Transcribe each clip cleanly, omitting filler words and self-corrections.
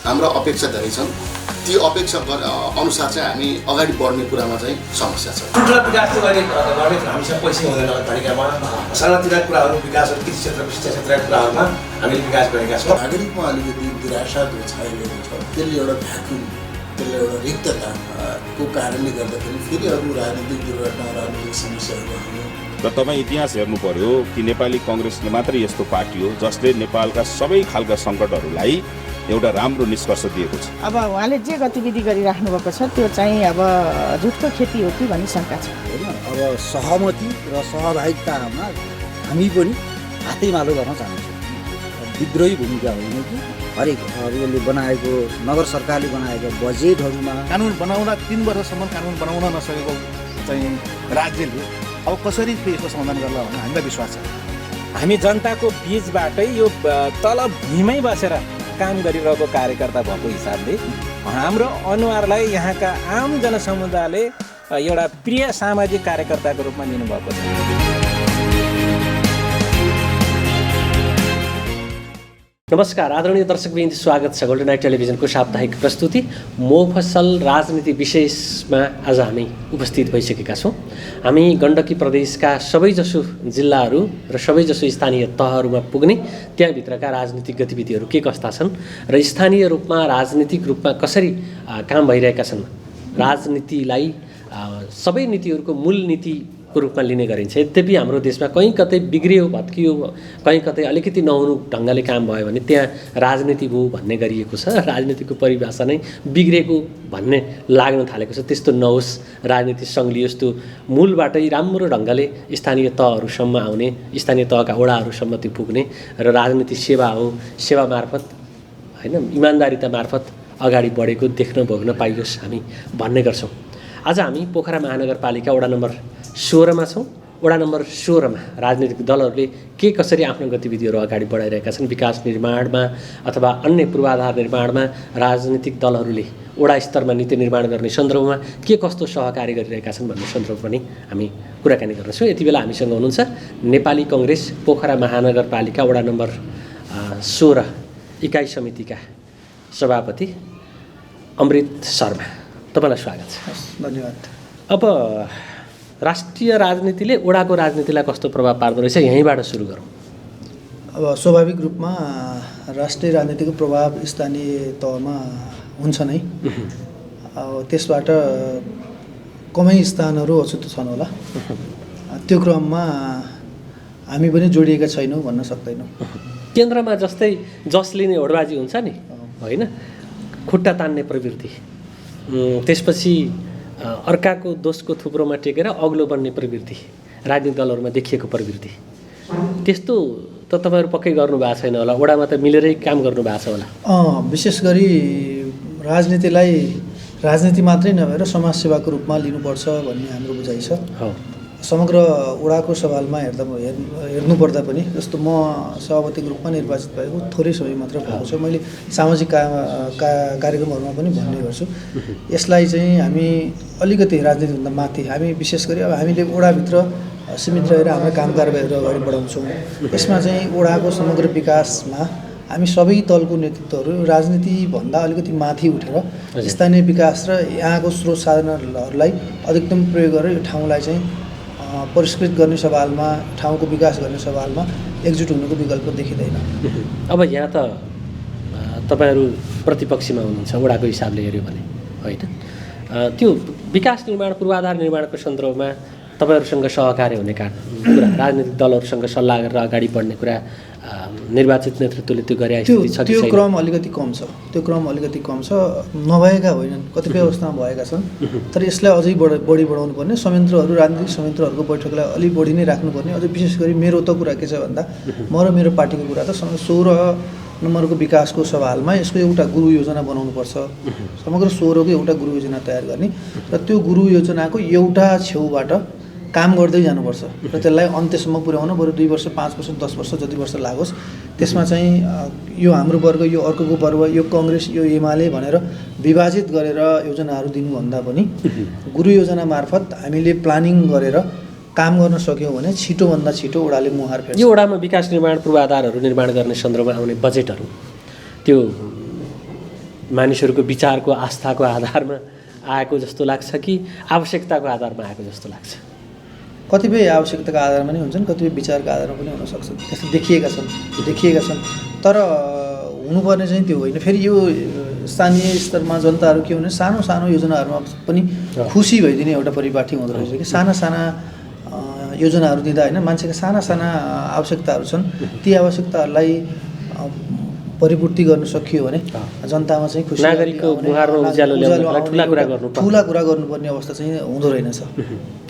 हाम्रा अपेक्षा धेरै छन्। ती अपेक्षा अनुसार चाहिँ हामी अगाडि बढ्ने कुरामा चाहिँ समस्या छ। ठुल्ठुला विकास चाहिँ गर्ने हामीसँग पैसा हुँदैन नगरपालिकामा। सानातिना कुराहरू विकासहरू कृषि क्षेत्रको शिक्षा क्षेत्रका कुराहरूमा हामीले विकास गरेका छौँ। नागरिकमा अलिकति निराशाको छाइरहेको छ। त्यसले एउटा भ्याकुम, त्यसले एउटा रिक्तताको कारणले गर्दाखेरि फेरि अरू राजनीतिक दुर्घटना, राजनीतिक समस्याहरू आउने। र तपाईँ इतिहास हेर्नु पर्यो कि नेपाली कङ्ग्रेसले मात्रै यस्तो पार्टी हो जसले नेपालका सबै खालका सङ्कटहरूलाई एउटा राम्रो निष्कर्ष दिएको छ। अब उहाँले जे गतिविधि गरिराख्नु भएको छ त्यो चाहिँ अब झुटको खेती हो कि भन्ने शङ्का छ होइन। अब सहमति र सहभागितामा हामी पनि हातैमालो गर्न चाहन्छौँ। विद्रोही भूमिका होइन कि हरेक यसले बनाएको नगर सरकारले बनाएको बजेटहरूमा कानुन बनाउन 3 वर्षसम्म कानुन बनाउन नसकेको चाहिँ राज्यले अब कसरी यसको समाधान गर्ला भन्ने हामीलाई विश्वास छ। हामी जनताको बीचबाटै यो तल भुइँमै बसेर काम गरिरहेको कार्यकर्ता भएको हिसाबले हाम्रो अनुहारलाई यहाँका आम जनसमुदायले एउटा प्रिय सामाजिक कार्यकर्ताको रूपमा लिनुभएको छ। नमस्कार आदरणीय दर्शकवृन्द, स्वागत छ गोल्डन नाइट टेलिभिजनको साप्ताहिक प्रस्तुति मोफसल राजनीति विशेषमा आज हामी उपस्थित भइसकेका छौँ। हामी गण्डकी प्रदेशका सबैजसो जिल्लाहरू र सबैजसो स्थानीय तहहरूमा पुग्ने त्यहाँभित्रका राजनीतिक गतिविधिहरू के कस्ता छन् र स्थानीय रूपमा राजनीतिक रूपमा कसरी काम भइरहेका छन्, राजनीतिलाई सबै नीतिहरूको मूल नीतिको रूपमा लिने गरिन्छ। यद्यपि हाम्रो देशमा कहीँ कतै बिग्रियो भत्कियो, कहीँ कतै अलिकति नहुनु ढङ्गले काम भयो भने त्यहाँ राजनीति भयो भन्ने गरिएको छ। राजनीतिको परिभाषा नै बिग्रेको भन्ने लाग्न थालेको छ। त्यस्तो नहोस्, राजनीति सङ्घलियोस्, त्यो मूलबाटै राम्रो ढङ्गले स्थानीय तहहरूसम्म आउने, स्थानीय तहका वडाहरूसम्म त्यो पुग्ने र राजनीति सेवा हो, सेवा मार्फत होइन इमान्दारिता मार्फत अगाडि बढेको देख्न भोग्न पाइयोस् हामी भन्ने गर्छौँ। आज हामी पोखरा महानगरपालिका वडा नम्बर 16मा छौँ। वडा नम्बर 16मा राजनीतिक दलहरूले के कसरी आफ्नो गतिविधिहरू अगाडि बढाइरहेका छन्, विकास निर्माणमा अथवा अन्य पूर्वाधार निर्माणमा राजनीतिक दलहरूले वडा स्तरमा नीति निर्माण गर्ने सन्दर्भमा के कस्तो सहकारी गरिरहेका छन् भन्ने सन्दर्भ पनि हामी कुराकानी गर्नेछौँ। यति बेला हामीसँग हुनुहुन्छ नेपाली कङ्ग्रेस पोखरा महानगरपालिका वडा नम्बर 16 इकाइ समितिका सभापति अमृत शर्मा। तपाईँलाई स्वागत छ। धन्यवाद। अब राष्ट्रिय राजनीतिले वडाको राजनीतिलाई कस्तो प्रभाव पार्दो रहेछ, यहीँबाट सुरु गरौँ। अब स्वाभाविक रूपमा राष्ट्रिय राजनीतिको प्रभाव स्थानीय तहमा हुन्छ नै। अब त्यसबाट कमै स्थानहरू अछुत छन् होला। त्यो क्रममा हामी पनि जोडिएका छैनौँ भन्न सक्दैनौँ। केन्द्रमा जस्तै जसले नै होडबाजी हुन्छ नि होइन, खुट्टा तान्ने प्रवृत्ति, त्यसपछि अर्काको दोषको थुप्रोमा टेकेर अग्लो बन्ने प्रवृत्ति राजनीतिक दलहरूमा देखिएको प्रवृत्ति, त्यस्तो त तपाईँहरू पक्कै गर्नु भएको छैन होला। वडामा त मिलेरै काम गर्नु भएको छ होला। विशेष गरी राजनीतिलाई राजनीति मात्रै नभएर समाजसेवाको रूपमा लिनुपर्छ भन्ने हाम्रो बुझाइ छ। समग्र वडाको सवालमा हेर्नुपर्दा पनि जस्तो म सभापतिको रूपमा निर्वाचित भएको थोरै समय मात्र भएको छ। मैले सामाजिक कार्यक्रमहरूमा पनि भन्ने गर्छु, यसलाई चाहिँ हामी अलिकति राजनीतिभन्दा माथि हामी विशेष गरी अब हामीले वडाभित्र सीमित रहेर हाम्रो काम कारबाहीहरू अगाडि बढाउँछौँ। यसमा चाहिँ वडाको समग्र विकासमा हामी सबै तलको नेतृत्वहरू राजनीतिभन्दा अलिकति माथि उठेर स्थानीय विकास र यहाँको स्रोत साधनहरूलाई अधिकतम प्रयोग गरेर यो ठाउँलाई चाहिँ परिष्कृत गर्ने सवालमा, ठाउँको विकास गर्ने सवालमा एकजुट हुनुको विकल्प देखिँदैन। अब यहाँ त तपाईँहरू प्रतिपक्षमा हुनुहुन्छ वडाको हिसाबले हेऱ्यो भने होइन, त्यो विकास निर्माण पूर्वाधार निर्माणको सन्दर्भमा तपाईँहरूसँग सहकार्य हुने कुरा, राजनीतिक दलहरूसँग सल्लाह गरेर अगाडि बढ्ने कुरा निर्वाचित नेतृत्वले त्यो गरे स्थिति छ कि छैन? त्यो क्रम अलिकति कम छ। त्यो क्रम अलिकति कम छ, नभएका होइनन्, कतिपय अवस्थामा भएका छन्। तर यसलाई अझै बढी बढाउनु पर्ने, संयन्त्रहरू राजनीतिक संयन्त्रहरूको बैठकलाई अलिक बढी नै राख्नुपर्ने। अझै विशेष गरी मेरो त कुरा के छ भन्दा म र मेरो पार्टीको कुरा त 16 नम्बरको विकासको सवालमा यसको एउटा गुरु योजना बनाउनुपर्छ। समग्र 16को एउटा गुरु योजना तयार गर्ने र त्यो गुरु योजनाको एउटा छेउबाट काम गर्दै जानुपर्छ र त्यसलाई अन्त्यसम्म पुर्याउन बरु 2 वर्ष 5 वर्ष 10 वर्ष जति वर्ष लागोस्। त्यसमा चाहिँ यो हाम्रो वर्ग, यो अर्कोको वर्ग, यो कङ्ग्रेस, यो एमाले भनेर विभाजित गरेर योजनाहरू दिनुभन्दा पनि गुरु योजना मार्फत हामीले प्लानिङ गरेर काम गर्न सक्यौँ भने छिटोभन्दा छिटो वडाले मुहार फेर्छ। यो वडामा विकास निर्माण पूर्वाधारहरू निर्माण गर्ने सन्दर्भमा आउने बजेटहरू त्यो मानिसहरूको विचारको आस्थाको आधारमा आएको जस्तो लाग्छ कि आवश्यकताको आधारमा आएको जस्तो लाग्छ? कतिपय आवश्यकताको आधारमा पनि हुन्छन्, कतिपय विचारको आधारमा पनि हुनसक्छ, त्यस्तो देखिएका छन्। तर हुनुपर्ने चाहिँ त्यो होइन। फेरि यो स्थानीय स्तरमा जनताहरू के हुने सानो सानो योजनाहरूमा पनि खुसी भइदिने एउटा परिपाटी हुँदो रहेछ कि साना योजनाहरू दिँदा होइन, मान्छेका साना आवश्यकताहरू छन्, ती आवश्यकताहरूलाई परिपूर्ति गर्न सकियो भने जनतामा चाहिँ खुसी, नागरिकको मुहारमा उज्यालो ल्याउनलाई ठुला कुरा गर्नुपर्ने अवस्था चाहिँ हुँदो रहेनछ।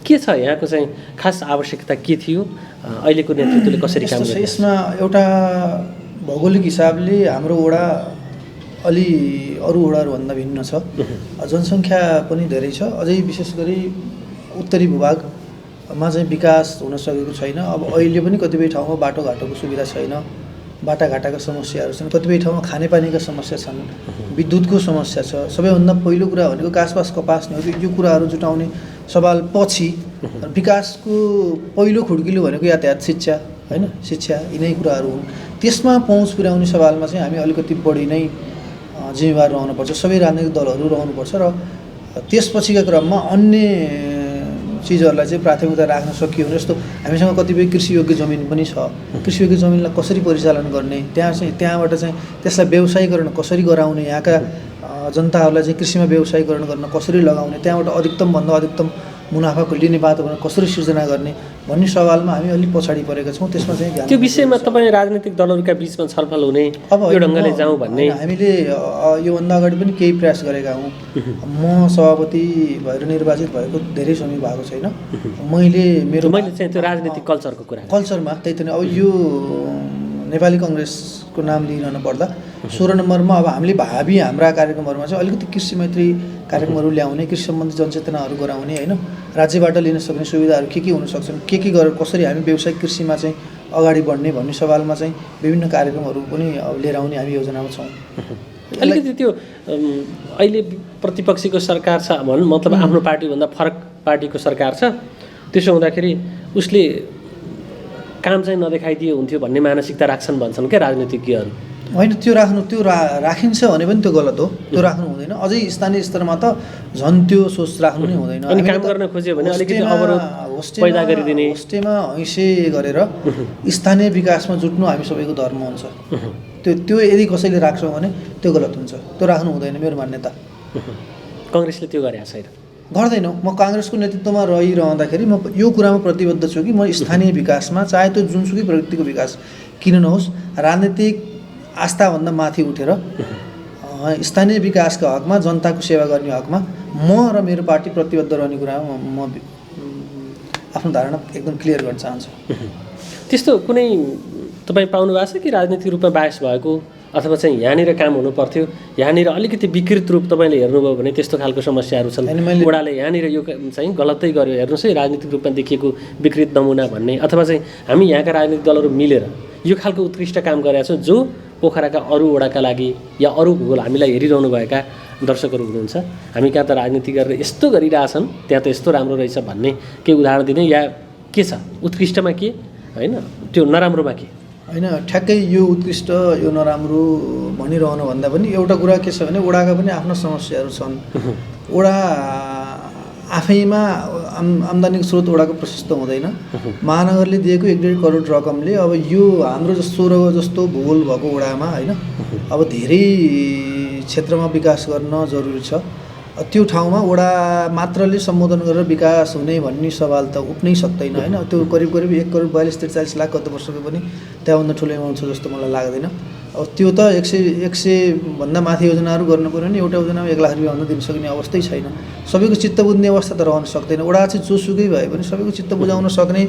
के छ यहाँको चाहिँ खास आवश्यकता के थियो? अहिलेको नेतृत्वले कसरी काम गर्छ? यसमा एउटा भौगोलिक हिसाबले हाम्रो वडा अलि अरू वडाहरूभन्दा भिन्न छ। जनसङ्ख्या पनि धेरै छ। अझै विशेष गरी उत्तरी भूभागमा चाहिँ विकास हुन सकेको छैन। अब अहिले पनि कतिपय ठाउँमा बाटोघाटोको सुविधा छैन, बाटाघाटाका समस्याहरू छन्, कतिपय ठाउँमा खानेपानीका समस्या छन्, विद्युतको समस्या छ। सबैभन्दा पहिलो कुरा भनेको घाँसपास कपास नै हो। यो कुराहरू जुटाउने सवाल पछि। विकासको पहिलो खुड्किलो भनेको यातायात, शिक्षा यिनै कुराहरू हुन्। त्यसमा पहुँच पुर्याउने सवालमा चाहिँ हामी अलिकति बढी नै जिम्मेवार रहनुपर्छ। सबै राजनीतिक दलहरू रहनुपर्छ र त्यसपछिका क्रममा अन्य चिजहरूलाई चाहिँ प्राथमिकता राख्न सकियो भने, जस्तो हामीसँग कतिपय कृषियोग्य जमिन पनि छ, कृषियोग्य जमिनलाई कसरी परिचालन गर्ने, त्यहाँबाट चाहिँ त्यसलाई व्यवसायीकरण कसरी गराउने, यहाँका जनताहरूलाई चाहिँ कृषिमा व्यवसायीकरण गर्न कसरी लगाउने, त्यहाँबाट अधिकतमभन्दा अधिकतम मुनाफाको लिने वातावरण कसरी सृजना गर्ने भन्ने सवालमा हामी अलिक पछाडि परेका छौँ। त्यसमा चाहिँ त्यो विषयमा तपाईँ राजनीतिक दलहरूका बिचमा छलफल हुने यो ढङ्गले जाउँ भन्ने हामीले योभन्दा अगाडि पनि केही प्रयास गरेका हौँ। म सभापति भएर निर्वाचित भएको धेरै समय भएको छैन। मैले चाहिँ त्यो राजनीतिक कल्चरमा त्यही त अब यो नेपाली कङ्ग्रेसको नाम लिइरहनु पर्दा 16 नम्बरमा अब हामीले भावी हाम्रा कार्यक्रमहरूमा चाहिँ अलिकति कृषि मैत्री कार्यक्रमहरू ल्याउने, कृषि सम्बन्धी जनचेतनाहरू गराउने होइन, राज्यबाट लिन सक्ने सुविधाहरू के हुन सक्छन्, के गरेर कसरी हामी व्यावसायिक कृषिमा चाहिँ अगाडि बढ्ने भन्ने सवालमा चाहिँ विभिन्न कार्यक्रमहरू पनि लिएर आउने हामी योजनामा छौँ। अलिकति त्यो अहिले प्रतिपक्षीको सरकार छ मतलब आफ्नो पार्टीभन्दा फरक पार्टीको सरकार छ, त्यसो हुँदाखेरि उसले काम चाहिँ नदेखाइदिए हुन्थ्यो भन्ने मानसिकता राख्छन् भन्छन् क्या राजनीतिज्ञहरू। होइन, त्यो राखिन्छ भने पनि त्यो गलत हो। त्यो राख्नु हुँदैन। अझै स्थानीय स्तरमा त झन् त्यो सोच राख्नु नै हुँदैन। अनि काम गर्न खोज्यो भने अलिकति अवरोध पैदा गरिदिने, होस्टेमा हैसे गरेर स्थानीय विकासमा जुट्नु हामी सबैको धर्म हुन्छ। त्यो यदि कसैले राख्छौँ भने त्यो गलत हुन्छ। त्यो राख्नु हुँदैन मेरो मान्यता। कङ्ग्रेसले त्यो गरेको छैन, गर्दैनौँ। म काङ्ग्रेसको नेतृत्वमा रहिरहँदाखेरि म यो कुरामा प्रतिबद्ध छु कि म स्थानीय विकासमा, चाहे त्यो जुनसुकै प्रगतिको विकास किन नहोस्, राजनीतिक आस्थाभन्दा माथि उठेर स्थानीय विकासका हकमा, जनताको सेवा गर्ने हकमा म र मेरो पार्टी प्रतिबद्ध रहने कुरामा म आफ्नो धारणा एकदम क्लियर गर्न चाहन्छु। त्यस्तो कुनै तपाईँ पाउनु भएको छ कि राजनीतिक रूपमा बायस भएको, अथवा चाहिँ यहाँनिर काम हुनु पर्थ्यो, यहाँनिर अलिकति विकृत रूप तपाईँले हेर्नुभयो भने त्यस्तो खालको समस्याहरू छन्, वडाले यहाँनिर यो चाहिँ गलतै गर्यो, हेर्नुहोस् है राजनीतिक रूपमा देखिएको विकृत नमुना भन्ने, अथवा चाहिँ हामी यहाँका राजनीतिक दलहरू मिलेर यो खालको उत्कृष्ट काम गरेका छौँ जो पोखराका अरू वडाका लागि या अरू भूगोल हामीलाई हेरिरहनुभएका दर्शकहरू हुनुहुन्छ, हामी कहाँ त राजनीति गरेर यस्तो गरिरहेछन्, त्यहाँ त यस्तो राम्रो रहेछ भन्ने के उदाहरण दिने, या के छ उत्कृष्टमा के होइन, त्यो नराम्रोमा के होइन। ठ्याक्कै यो उत्कृष्ट यो नराम्रो भनिरहनु भन्दा पनि एउटा कुरा के छ भने वडाका पनि आफ्ना समस्याहरू छन्। वडा आफैमा आम्दानीको स्रोत वडाको प्रशस्त हुँदैन। महानगरले दिएको 1.5 करोड रकमले अब यो हाम्रो जस्तो भूगोल भएको वडामा होइन, अब धेरै क्षेत्रमा विकास गर्न जरुरी छ। त्यो ठाउँमा वडा मात्रले सम्बोधन गरेर विकास हुने भन्ने सवाल त उठ्नै सक्दैन होइन। त्यो करिब 1 करोड 42-43 लाख गत वर्षको पनि त्यहाँभन्दा ठुलो एमाउन्ट छ जस्तो मलाई लाग्दैन। अब त्यो त 100 भन्दा माथि योजनाहरू गर्नु पऱ्यो भने एउटा योजनामा 1 लाख रुपियाँभन्दा दिन सक्ने अवस्थै छैन। सबैको चित्त बुझ्ने अवस्था त रहन सक्दैन। वडा चाहिँ जोसुकै भए पनि सबैको चित्त बुझाउन सक्ने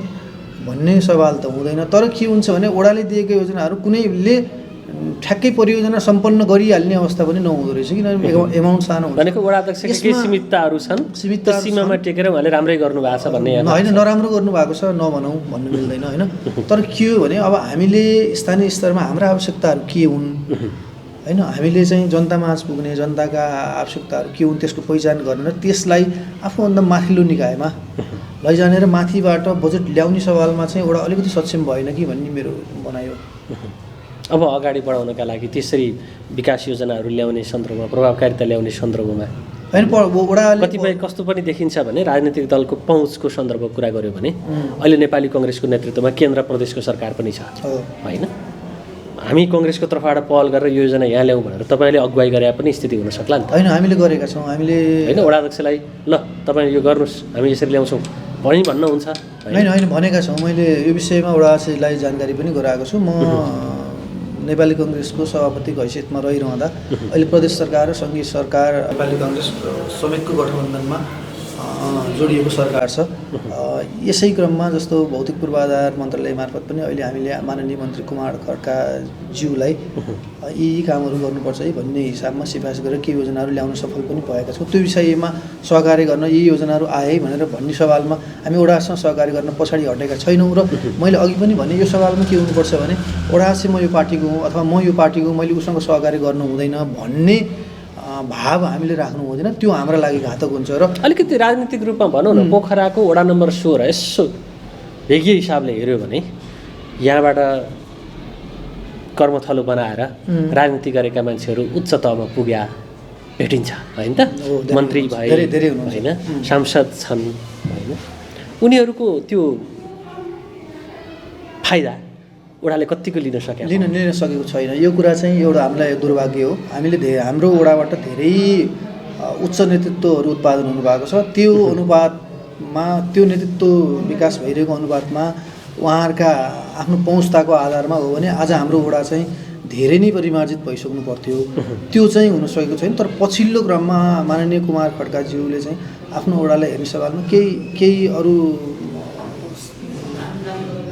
भन्ने सवाल त हुँदैन। तर के हुन्छ भने वडाले दिएको योजनाहरू कुनैले ठ्याक्कै परियोजना सम्पन्न गरिहाल्ने अवस्था पनि नहुँदो रहेछ, किनभने एमाउन्ट सानो हुन्छ। भनेको वडा अध्यक्षका केही सीमितताहरू छन्, सीमित सीमामा टेकेर उहाँले राम्रै गर्नुभएको छ भन्ने होइन, नराम्रो गर्नुभएको छ नभनौँ भन्नु मिल्दैन होइन। तर के हो भने अब हामीले स्थानीय स्तरमा हाम्रा आवश्यकताहरू के हुन् होइन, हामीले चाहिँ जनतामाझ पुग्ने जनताका आवश्यकताहरू के हुन् त्यसको पहिचान गरेर त्यसलाई आफूभन्दा माथिल्लो निकायमा लैजाने र माथिबाट बजेट ल्याउने सवालमा चाहिँ एउटा अलिकति सक्षम भएन कि भन्ने मेरो भनाइ हो। अब अगाडि बढाउनका लागि त्यसरी विकास योजनाहरू ल्याउने सन्दर्भमा प्रभावकारिता ल्याउने सन्दर्भमा होइन वडाले कतिपय कस्तो पनि देखिन्छ भने राजनीतिक दलको पहुँचको सन्दर्भको कुरा गर्यो भने अहिले नेपाली कङ्ग्रेसको नेतृत्वमा केन्द्र प्रदेशको सरकार पनि छ होइन। हामी कङ्ग्रेसको तर्फबाट पहल गरेर यो योजना यहाँ ल्याउँ भनेर तपाईँले अगुवाई गरे पनि स्थिति हुन सक्ला नि त होइन। हामीले गरेका छौँ हामीले होइन। वडा अध्यक्षलाई ल तपाईँ यो गर्नुहोस् हामी यसरी ल्याउँछौँ भन्न हुन्छ होइन भनेका छौँ। मैले यो विषयमा वडा अध्यक्षलाई जानकारी पनि गराएको छु। म नेपाली कङ्ग्रेसको सभापतिको हैसियतमा रहिरहँदा अहिले प्रदेश सरकार र सङ्घीय सरकार नेपाली कङ्ग्रेस समेतको गठबन्धनमा जोडिएको सरकार छ। यसै क्रममा जस्तो भौतिक पूर्वाधार मन्त्रालय मार्फत पनि अहिले हामीले माननीय मन्त्री कुमार खड्काज्यूलाई यी कामहरू गर्नुपर्छ है भन्ने हिसाबमा सिफारिस गरेर के योजनाहरू ल्याउन सफल पनि भएका छौँ। त्यो विषयमा सहकार्य गर्न यी योजनाहरू आए है भनेर भन्ने सवालमा हामी वडासँग सहकार्य गर्न पछाडि हटेका छैनौँ। र मैले अघि पनि भने यो सवालमा के हुनुपर्छ भने वडा चाहिँ म यो पार्टीको हुँ अथवा म यो पार्टीको मैले उसँग सहकार्य गर्नु हुँदैन भन्ने भाव हामीले राख्नु हुँदैन। त्यो हाम्रो लागि घातक हुन्छ। र अलिकति राजनीतिक रूपमा भनौँ न पोखराको वडा नम्बर 16 यसो भेगिए हिसाबले हेऱ्यो भने यहाँबाट कर्मथलो बनाएर राजनीति गरेका मान्छेहरू उच्च तहमा पुग्या भेटिन्छ होइन त। मन्त्री भए होइन, सांसद छन् होइन, उनीहरूको त्यो फाइदा वडाले कतिको लिन सकेको छैन। यो कुरा चाहिँ एउटा हामीलाई दुर्भाग्य हो। हामीले हाम्रो वडाबाट धेरै उच्च नेतृत्वहरू उत्पादन हुनुभएको छ। त्यो अनुपातमा त्यो नेतृत्व विकास भइरहेको अनुपातमा उहाँहरूका आफ्नो पहुँचताको आधारमा हो भने आज हाम्रो वडा चाहिँ धेरै नै परिमार्जित भइसक्नु पर्थ्यो। त्यो चाहिँ हुन सकेको छैन। तर पछिल्लो क्रममा माननीय कुमार खड्काज्यूले चाहिँ आफ्नो वडालाई हेर्ने सवालमा केही अरू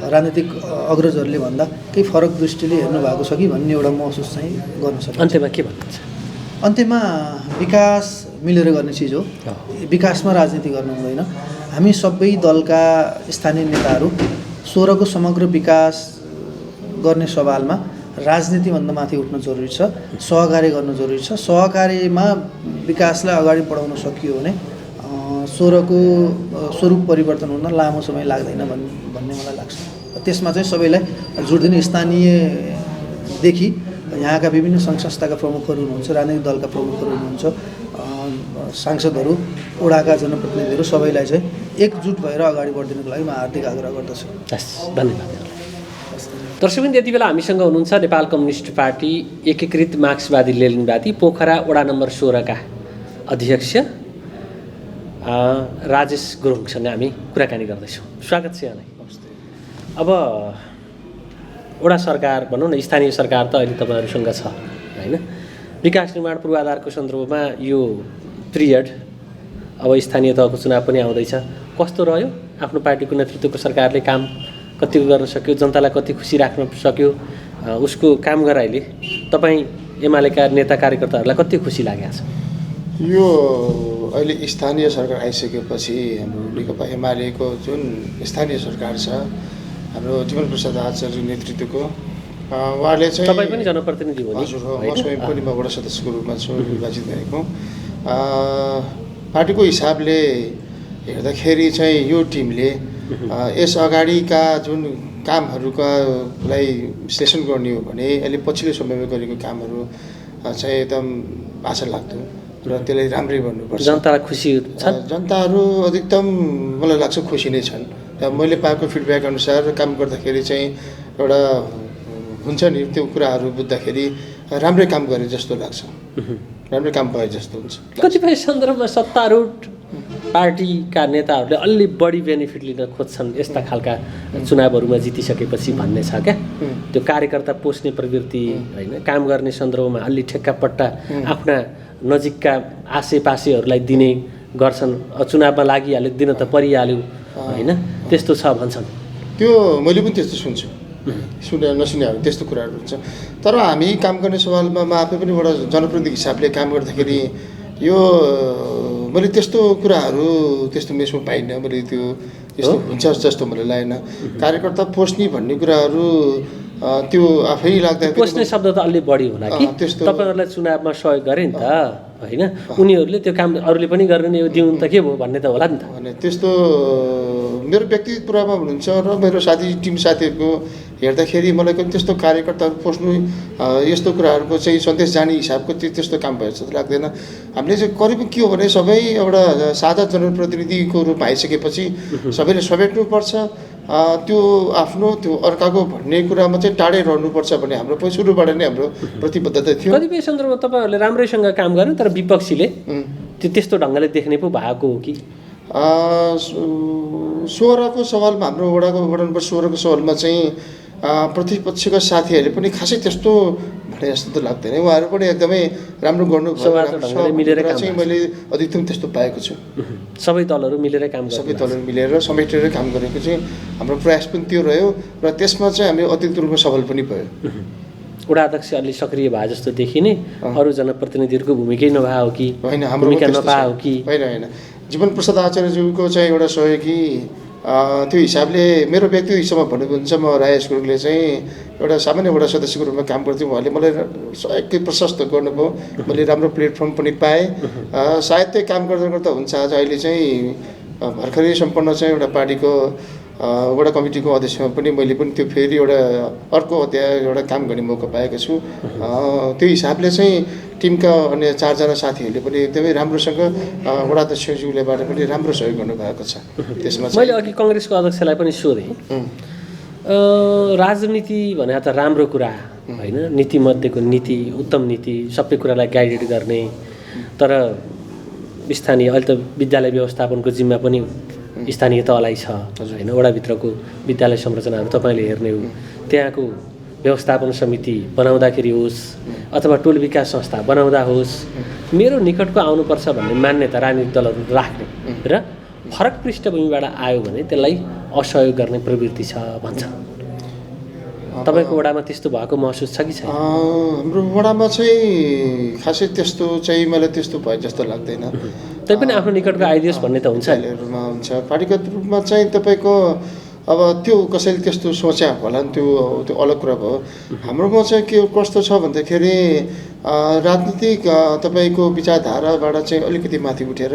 राजनीतिक अग्रजहरूले भन्दा केही फरक दृष्टिले हेर्नु भएको छ कि भन्ने एउटा महसुस चाहिँ गर्न सक्छ। अन्त्यमा के भन्नुहुन्छ? अन्त्यमा विकास मिलेर गर्ने चिज हो। विकासमा राजनीति गर्नु हुँदैन। हामी सबै दलका स्थानीय नेताहरू 16 को समग्र विकास गर्ने सवालमा राजनीतिभन्दा माथि उठ्न जरुरी छ, सहकार्य गर्न जरुरी छ। सहकार्यमा विकासलाई अगाडि बढाउन सकियो भने 16 को स्वरूप परिवर्तन हुन लामो समय लाग्दैन भन्ने मलाई लाग्छ। त्यसमा चाहिँ सबैलाई जोड दिने स्थानीयदेखि यहाँका विभिन्न सङ्घ संस्थाका प्रमुखहरू हुनुहुन्छ, राजनीतिक दलका प्रमुखहरू हुनुहुन्छ, सांसदहरू, वडाका जनप्रतिनिधिहरू सबैलाई चाहिँ एकजुट भएर अगाडि बढिदिनको लागि म हार्दिक आग्रह गर्दछु। धन्यवाद। दर्शकवृन्द, यति बेला हामीसँग हुनुहुन्छ नेपाल कम्युनिस्ट पार्टी एकीकृत मार्क्सवादी लेनिनवादी पोखरा वडा नम्बर 16 का अध्यक्ष राजेश गुरुङसँग हामी कुराकानी गर्दैछौँ। स्वागत छ यहाँलाई। अब वडा सरकार भनौँ न, स्थानीय सरकार त अहिले तपाईँहरूसँग छ होइन। विकास निर्माण पूर्वाधारको सन्दर्भमा यो पिरियड अब स्थानीय तहको चुनाव पनि आउँदैछ, कस्तो रह्यो? आफ्नो पार्टीको नेतृत्वको सरकारले काम कतिको गर्न सक्यो, जनतालाई कति खुसी राख्न सक्यो, उसको काम गराइले तपाईँ एमालेका नेता कार्यकर्ताहरूलाई कति खुसी लागेको छ? यो अहिले स्थानीय सरकार आइसकेपछि हाम्रो नेकपा एमालेको जुन स्थानीय सरकार छ, हाम्रो जीवन प्रसाद आचार्य नेतृत्वको, उहाँले चाहिँ तपाईँ पनि जनप्रतिनिधि हो नि? हजुर हो, म स्वयं पनि म वडा सदस्यको रूपमा छु, निर्वाचित भएको। पार्टीको हिसाबले हेर्दाखेरि चाहिँ यो टिमले यस अगाडिका जुन कामहरूका लागि विश्लेषण गर्ने हो भने अहिले पछिल्लो समयमा गरेको कामहरू चाहिँ एकदम आशा लाग्दो र त्यसलाई राम्रै भन्नुपर्छ। जनतालाई खुसी छन्? जनताहरू अधिकतम मलाई लाग्छ खुसी नै छन्। मैले पाएको फिडब्याक अनुसार काम गर्दाखेरि चाहिँ एउटा हुन्छ नि, त्यो कुराहरू बुझ्दाखेरि राम्रै काम गरे जस्तो लाग्छ, राम्रै काम भए जस्तो हुन्छ। कतिपय सन्दर्भमा सत्तारूढ पार्टीका नेताहरूले अलि बढी बेनिफिट लिन खोज्छन् यस्ता खालका चुनावहरूमा जितिसकेपछि भन्ने छ क्या। त्यो कार्यकर्ता पोस्ने प्रवृत्ति होइन, काम गर्ने सन्दर्भमा अलि ठेक्कापट्टा आफ्ना नजिकका आसेपासेहरूलाई दिने गर्छन्। चुनावमा लागिहाल्यो, दिन त परिहाल्यो होइन, त्यस्तो छ भन्छन्। त्यो मैले पनि त्यस्तो सुन्छु, नसुनेहरू त्यस्तो कुराहरू हुन्छ। तर हामी काम गर्ने सवालमा म आफै पनि एउटा जनप्रतिनिधि हिसाबले काम गर्दाखेरि यो मैले त्यस्तो कुराहरू त्यस्तो मेसमा पाइनँ। मैले त्यो यस्तो हुन्छ जस्तो मलाई लागेन। कार्यकर्ता पोस्ने भन्ने कुराहरू त्यो आफै लाग्दा पोस्ने शब्द त अलि बढी होला कि तपाईँहरूलाई चुनावमा सहयोग गरे नि त होइन, उनीहरूले त्यो काम अरूले पनि गर्ने, यो दिउँ त के भयो भन्ने त होला नि त। त्यस्तो मेरो व्यक्तिगत कुरामा हुनुहुन्छ र मेरो साथी टिम साथीहरूको हेर्दाखेरि मलाई पनि त्यस्तो कार्यकर्ताहरू पोस्नु यस्तो कुराहरूको चाहिँ सन्देश जाने हिसाबको त्यस्तो काम भयो जस्तो लाग्दैन। हामीले चाहिँ करिब के हो भने सबै एउटा सादा जनप्रतिनिधिको रूपमा आइसकेपछि सबैले समेट्नुपर्छ, त्यो आफ्नो त्यो अर्काको भन्ने कुरामा चाहिँ टाढै रहनुपर्छ भन्ने हाम्रो पनि सुरुबाट नै हाम्रो प्रतिबद्धता थियो। कतिपय सन्दर्भमा तपाईँहरूले राम्रैसँग काम गर्नु तर विपक्षीले त्यस्तो ढङ्गले देख्ने पो भएको हो कि? 16को सवालमा हाम्रो वडा नम्बर 16को सवालमा चाहिँ प्रतिपक्षका साथीहरूले पनि खासै त्यस्तो भने जस्तो त लाग्दैन। उहाँहरू पनि एकदमै राम्रो गर्नुभयो चाहिँ मैले अधिकतम त्यस्तो पाएको छु। सबै दलहरू मिलेरै काम सबै दलहरू मिलेर समेटेरै काम गरेको चाहिँ हाम्रो प्रयास पनि त्यो रह्यो र त्यसमा चाहिँ हामी अतिरिक्त रूपमा सफल पनि भयो। वडा अध्यक्ष अलि सक्रिय भए जस्तो देखिने, अरू जनप्रतिनिधिहरूको भूमिकै नभए हो कि होइन? हाम्रो भूमिका नपाए हो कि? होइन, जीवन प्रसाद आचार्यज्यूको चाहिँ एउटा सहयोगी त्यो हिसाबले मेरो व्यक्तिगत हिसाबमा भन्नुहुन्छ, म राजेश गुरुङले चाहिँ एउटा सामान्य वडा सदस्यको रूपमा काम गर्थेँ। उहाँले मलाई सहयोगकै प्रशस्त गर्नुभयो, मैले राम्रो प्लेटफर्म पनि पाएँ। सायद त्यही काम गर्दा गर्दा हुन्छ आज अहिले चाहिँ भर्खरै सम्पन्न चाहिँ एउटा पार्टीको वडा कमिटीको अध्यक्षमा पनि मैले पनि त्यो फेरि एउटा अर्को अध्याय एउटा काम गर्ने मौका पाएको छु। त्यो हिसाबले चाहिँ टिमका अन्य 4 जना साथीहरूले पनि एकदमै राम्रोसँग वडा अध्यक्षज्यूलेबाट पनि राम्रो सहयोग गर्नुभएको छ। त्यसमा मैले अघि कङ्ग्रेसको अध्यक्षलाई पनि सोधेँ, राजनीति भने त राम्रो कुरा होइन, नीतिमध्येको नीति, उत्तम नीति, सबै कुरालाई गाइडेड गर्ने, तर स्थानीय अहिले त विद्यालय व्यवस्थापनको जिम्मा पनि स्थानीय तहलाई छ होइन? वडाभित्रको विद्यालय संरचनाहरू तपाईँले हेर्ने हो, त्यहाँको व्यवस्थापन समिति बनाउँदाखेरि होस् अथवा टोल विकास संस्था बनाउँदा होस्, मेरो निकटको आउनुपर्छ भन्ने मान्यता राजनीतिक दलहरू राख्ने र फरक पृष्ठभूमिबाट आयो भने त्यसलाई असहयोग गर्ने प्रवृत्ति छ भन्छ। तपाईँको वडामा त्यस्तो भएको महसुस छ कि छैन? हाम्रो वडामा चाहिँ खासै त्यस्तो चाहिँ मलाई त्यस्तो भयो जस्तो लाग्दैन। तैपनि आफ्नो निकटको आइदियोस् भन्ने त हुन्छ हुन्छ। पार्टीगत रूपमा चाहिँ तपाईँको अब त्यो कसैले त्यस्तो सोच्या होला नि, त्यो अलग कुरा भयो। हाम्रोमा चाहिँ के कस्तो छ भन्दाखेरि राजनीतिक तपाईँको विचारधाराबाट चाहिँ अलिकति माथि उठेर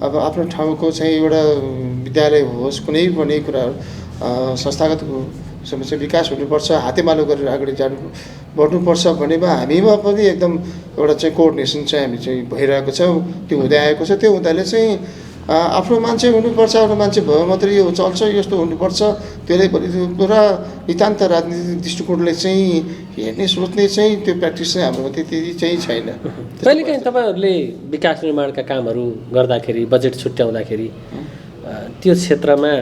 अब आफ्नो ठाउँको चाहिँ एउटा विद्यालय होस्, कुनै पनि कुरा संस्थागत समस्या विकास हुनुपर्छ, हातेमालो गरेर अगाडि बढ्नुपर्छ भनेमा हामीमा पनि एकदम एउटा चाहिँ कोअर्डिनेसन चाहिँ हामी चाहिँ भइरहेको छ। त्यो हुँदै आएको छ। त्यो हुँदाले चाहिँ आफ्नो मान्छे हुनुपर्छ, आफ्नो मान्छे भयो मात्रै यो चल्छ, यस्तो हुनुपर्छ, त्यसले पनि पुरा नितान्त राजनीतिक दृष्टिकोणले चाहिँ हेर्ने सोच्ने चाहिँ त्यो प्र्याक्टिस चाहिँ हाम्रोमा त्यति चाहिँ छैन। कहिलेकाहीँ तपाईँहरूले विकास निर्माणका कामहरू गर्दाखेरि बजेट छुट्याउँदाखेरि त्यो क्षेत्रमा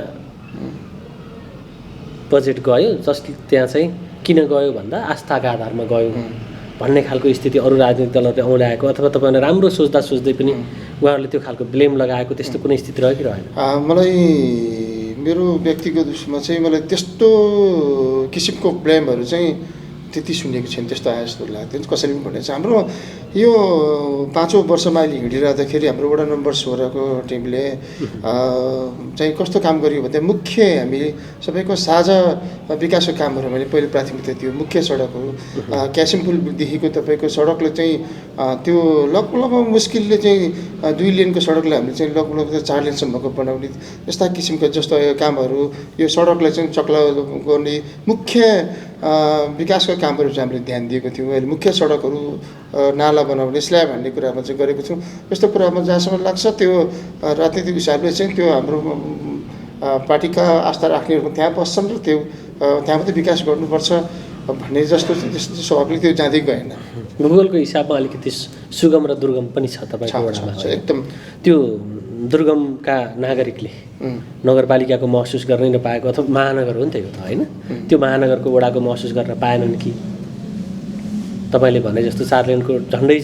बजेट गयो, जसले त्यहाँ चाहिँ किन गयो भन्दा आस्थाका आधारमा गयो भन्ने खालको स्थिति अरू राजनीतिक दलहरूले औँल्याएको, अथवा तपाईँले राम्रो सोच्दा सोच्दै पनि उहाँहरूले त्यो खालको ब्लेम लगाएको त्यस्तो कुनै स्थिति रह्यो कि रहेन? मलाई मेरो व्यक्तिगत उसमा चाहिँ मलाई त्यस्तो किसिमको ब्लेमहरू चाहिँ त्यति सुनेको छैन, त्यस्तो आए जस्तो लाग्दैन कसैले पनि भनेको छ। हाम्रो यो 5औं वर्षमा अहिले हिँडिरहँदाखेरि हाम्रो वडा नम्बर 16को टिमले चाहिँ कस्तो काम गर्यो भन्दा मुख्य हामी सबैको साझा विकासको कामहरू मैले पहिले प्राथमिकता दियो। मुख्य सडकहरू क्यासिमपुलदेखिको तपाईँको सडकले चाहिँ त्यो लगभग मुस्किलले चाहिँ 2 लेनको सडकलाई हामीले चाहिँ लगभग 4 लेनसम्मको बनाउने यस्ता किसिमका जस्तो कामहरू, यो सडकलाई चाहिँ चक्ला गर्ने मुख्य विकासका कामहरू चाहिँ हामीले ध्यान दिएको थियौँ। अहिले मुख्य सडकहरू नाला बनाउने, स्ल्याब हान्ने कुरामा चाहिँ गरेको छौँ। यस्तो कुरामा जहाँसम्म लाग्छ त्यो राजनीतिक हिसाबले चाहिँ त्यो हाम्रो पार्टीका आस्था राख्नेहरू त्यहाँ बस्छन् र त्यो त्यहाँ मात्रै विकास गर्नुपर्छ भन्ने जस्तो त्यस्तो स्वभावले त्यो जाँदै गएन। भूगोलको हिसाबमा अलिकति सुगम र दुर्गम पनि छ तपाईँको वडामा एकदम। त्यो दुर्गमका नागरिकले नगरपालिकाको महसुस गर्नै नपाएको, अथवा महानगर हो नि त यो त होइन, त्यो महानगरको वडाको महसुस गर्न पाएनन् कि? तपाईँले भने जस्तो 4 लेनको झन्डै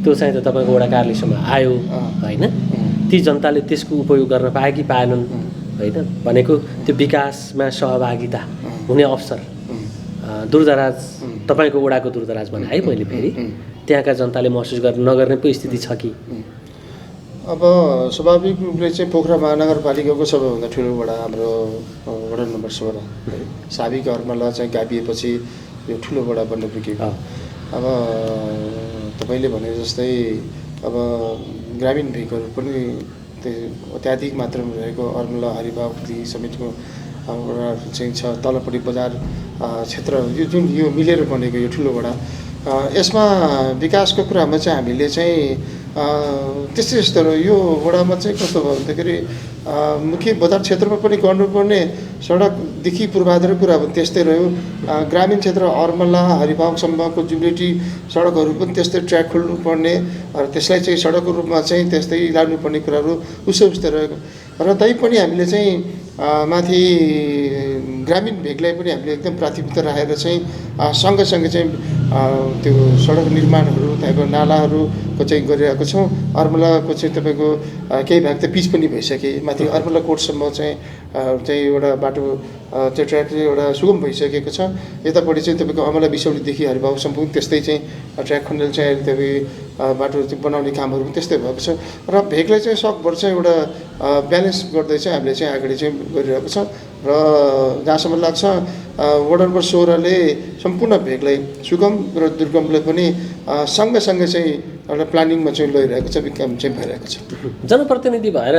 त्यो चाहिँ त तपाईँको वडा कार्यालयसम्म आयो होइन, ती जनताले त्यसको उपयोग गर्न पाए कि पाएनन् होइन? भनेको त्यो विकासमा सहभागिता हुने अवसर दूरदराज तपाईँको वडाको दूरदराज भने है मैले फेरि त्यहाँका जनताले महसुस नगर्ने पो स्थिति छ कि? अब स्वाभाविक रूपले चाहिँ पोखरा महानगरपालिकाको सबैभन्दा ठुलो वडा हाम्रो वडा नम्बर 16 साबिक हर्मला चाहिँ गाभिएपछि यो ठुलो वडा बन्न पुगेको। अब तपाईँले भने जस्तै अब ग्रामीण भेगहरू पनि अत्याधिक मात्रामा रहेको अर्मला हरिबाबुदी समेतको वडाहरू चाहिँ छ, तलपट्टि बजार क्षेत्र यो मिलेर बनेको यो ठुलो वडा, यसमा विकासको कुरामा चाहिँ हामीले चाहिँ त्यस्तै यस्तो यो वडामा चाहिँ कस्तो भयो भन्दाखेरि मुख्य बजार क्षेत्रमा पनि गर्नुपर्ने सडकदेखि पूर्वाधार कुरा पनि त्यस्तै रह्यो। ग्रामीण क्षेत्र अर्मला हरिबागसम्मको जुबिलिटी सडकहरू पनि त्यस्तै ट्र्याक खोल्नुपर्ने र त्यसलाई चाहिँ सडकको रूपमा चाहिँ त्यस्तै लानुपर्ने कुराहरू उस्तै रहेको र तैपनि हामीले चाहिँ माथि ग्रामीण भेगलाई पनि हामीले एकदम प्राथमिकता राखेर चाहिँ सँगसँगै चाहिँ त्यो सडक निर्माणहरू त्यहाँको नालाहरूको चाहिँ गरिरहेको छौँ। अर्मलाको चाहिँ तपाईँको केही भाग त पिच पनि भइसके, माथि अर्मला कोर्टसम्म चाहिँ एउटा बाटो त्यो ट्र्याक चाहिँ एउटा सुगम भइसकेको छ। यतापट्टि चाहिँ तपाईँको अमला बिसौलीदेखि हरिबाबुसम्म पनि त्यस्तै चाहिँ ट्र्याक खन्डेल चाहिँ अहिले तपाईँ बाटो बनाउने कामहरू पनि त्यस्तै भएको छ र भेगलाई चाहिँ सकभर चाहिँ एउटा ब्यालेन्स गर्दै चाहिँ हामीले चाहिँ अगाडि चाहिँ गरिरहेको छ र जहाँसम्म लाग्छ वडा नम्बर 16ले सम्पूर्ण भेगलाई सुगम र दुर्गमलाई पनि सँगसँगै चाहिँ एउटा प्लानिङमा चाहिँ लगिरहेको छ, काम चाहिँ भइरहेको छ। जनप्रतिनिधि भएर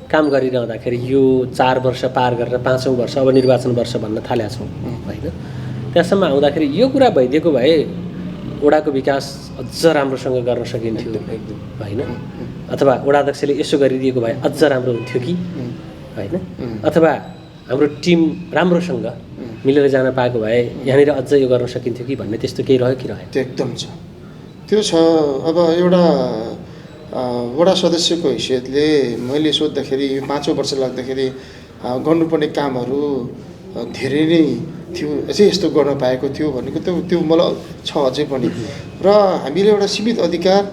काम गरिरहँदाखेरि यो 4 वर्ष पार गरेर 5औं वर्ष अब निर्वाचन वर्ष भन्न थालेका छौँ होइन, त्यहाँसम्म आउँदाखेरि यो कुरा भइदिएको भए वडाको विकास अझ राम्रोसँग गर्न सकिन्थ्यो होइन, अथवा वडाध्यक्षले यसो गरिदिएको भए अझ राम्रो हुन्थ्यो कि होइन, अथवा हाम्रो टिम राम्रोसँग मिलेर जान पाएको भए यहाँनिर अझ यो गर्न सकिन्थ्यो कि भन्ने त्यस्तो केही रह्यो कि रह्यो? त्यो एकदम छ, त्यो छ। अब एउटा वडा सदस्यको हैसियतले मैले सोद्धाखेरि 5औं वर्ष लाग्दाखेरि गर्नुपर्ने कामहरू धेरै नै थियो, अझै यस्तो गर्न पाएको थियो भनेको त्यो मलाई छ अझै पनि। र हामीले एउटा सीमित अधिकार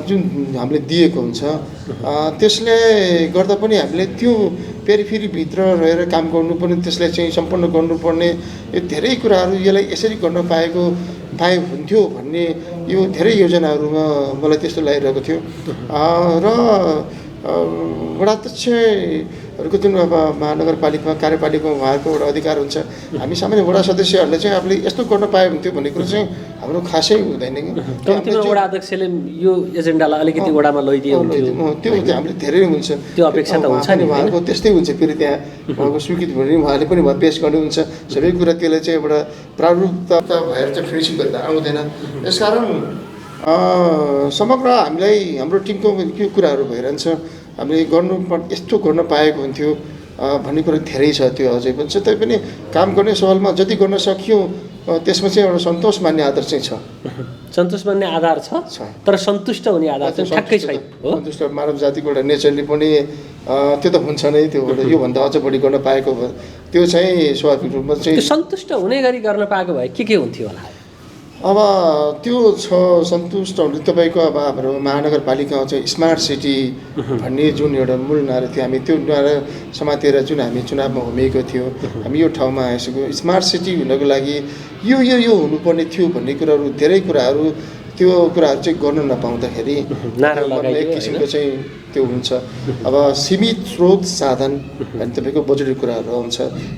जुन हामीले दिएको हुन्छ त्यसले गर्दा पनि हामीले त्यो पेरिफेरीभित्र रहेर काम गर्नुपर्ने, त्यसलाई चाहिँ सम्पन्न गर्नुपर्ने यो धेरै कुराहरू यसलाई यसरी गर्न पाए हुन्थ्यो भन्ने यो धेरै योजनाहरूमा मलाई त्यस्तो लागिरहेको थियो। र वडाध्यक्षहरूको जुन अब महानगरपालिकामा कार्यपालिकामा उहाँहरूको एउटा अधिकार हुन्छ, हामी सामान्य वडा सदस्यहरूले चाहिँ आफूले यस्तो गर्न पाए हुन्थ्यो भन्ने कुरो चाहिँ हाम्रो खासै हुँदैन कि वडा अध्यक्षले यो एजेन्डालाई अलिकति वडामा लैदिए हुन्थ्यो, त्यो हामीले धेरै हुन्छ, त्यो अपेक्षा त हुन्छ नि। उहाँको त्यस्तै हुन्छ, फेरि त्यहाँ उहाँको स्वीकृति भने उहाँले पनि पेस गर्नुहुन्छ सबै कुरा, त्यसलाई चाहिँ एउटा प्रारूपता भएर चाहिँ फिनिसिङ गरेर आउँदैन। यसकारण समग्र हामीलाई हाम्रो टिमको के कुराहरू भइरहन्छ, हामीले यस्तो गर्न पाएको हुन्थ्यो भन्ने कुरा धेरै छ, त्यो अझै पनि छ। तैपनि काम गर्ने सवालमा जति गर्न सकियो त्यसमा चाहिँ एउटा सन्तोष मान्ने आधार चाहिँ छ। सन्तोष मान्ने आधार छ, तर सन्तुष्ट हुने आधार चाहिँ ठ्याक्कै छैन हो। सन्तुष्ट मानव जातिको एउटा नेचरले पनि त्यो त हुन्छ नै, त्यो योभन्दा अझ बढी गर्न पाएको त्यो चाहिँ स्वाभाविक रूपमा चाहिँ सन्तुष्ट हुने गरी गर्न पाएको भए के हुन्थ्यो होला? अब त्यो छ सन्तुष्ट हुने तपाईँको अब हाम्रो महानगरपालिका चाहिँ स्मार्ट सिटी भन्ने जुन एउटा मूल नारा थियो, हामी त्यो नारा समातेर जुन हामी चुनावमा होमिएको थियो, हामी यो ठाउँमा आइसक्यो। स्मार्ट सिटी हुनको लागि यो हुनुपर्ने थियो भन्ने कुराहरू धेरै कुराहरू त्यो कुराहरू चाहिँ गर्न नपाउँदाखेरि एक किसिमको चाहिँ त्यो हुन्छ। अब सीमित स्रोत साधन भने तपाईँको बजेटको कुराहरू आउँछ,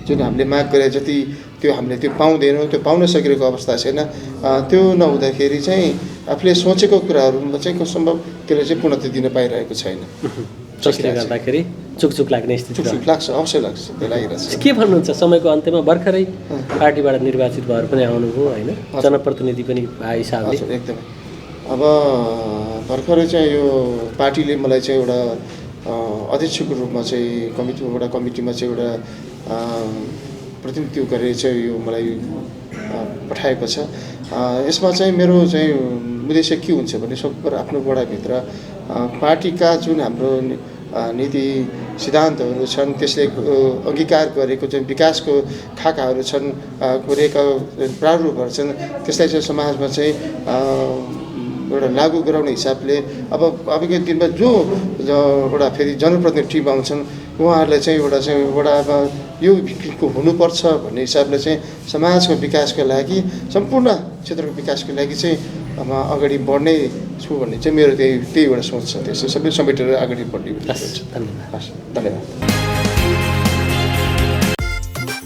जुन हामीले माग गरे जति त्यो हामीले त्यो पाउँदैनौँ, त्यो पाउन सकिरहेको अवस्था छैन। त्यो नहुँदाखेरि चाहिँ आफूले सोचेको कुराहरूमा चाहिँ सम्भव त्यसले चाहिँ पूर्णता दिन पाइरहेको छैन, जसले गर्दाखेरि चुकचुक लाग्ने स्थिति लाग्छ, अवश्य लाग्छ, त्यो लागिरहेछ। के भन्नुहुन्छ? समयको अन्त्यमा भर्खरै पार्टीबाट निर्वाचित भएर पनि आउनुभयो होइन, जनप्रतिनिधि पनि भए हिसाबले एकदमै। अब भर्खरै चाहिँ यो पार्टीले मलाई चाहिँ एउटा अध्यक्षको रूपमा चाहिँ वडा कमिटीमा चाहिँ एउटा प्रतिनिधित्व गरेर चाहिँ यो मलाई पठाएको छ। यसमा चाहिँ मेरो चाहिँ उद्देश्य के हुन्छ भने सबैको आफ्नो वडाभित्र पार्टीका जुन हाम्रो नीति सिद्धान्तहरू छन्, त्यसले अङ्गीकार गरेको जुन विकासको खाकाहरू छन्, गरेका प्रारूपहरू छन्, त्यसलाई चाहिँ समाजमा चाहिँ एउटा लागू गराउने हिसाबले अबको दिनमा जो एउटा फेरि जनप्रतिनिधि टिम आउँछन् उहाँहरूलाई चाहिँ वडामा यो हुनुपर्छ भन्ने हिसाबले चाहिँ समाजको विकासको लागि, सम्पूर्ण क्षेत्रको विकासको लागि चाहिँ अगाडि बढ्ने छु भन्ने चाहिँ मेरो त्यही एउटा सोच छ। त्यसो सबै समेटेर अगाडि बढ्ने। धन्यवाद।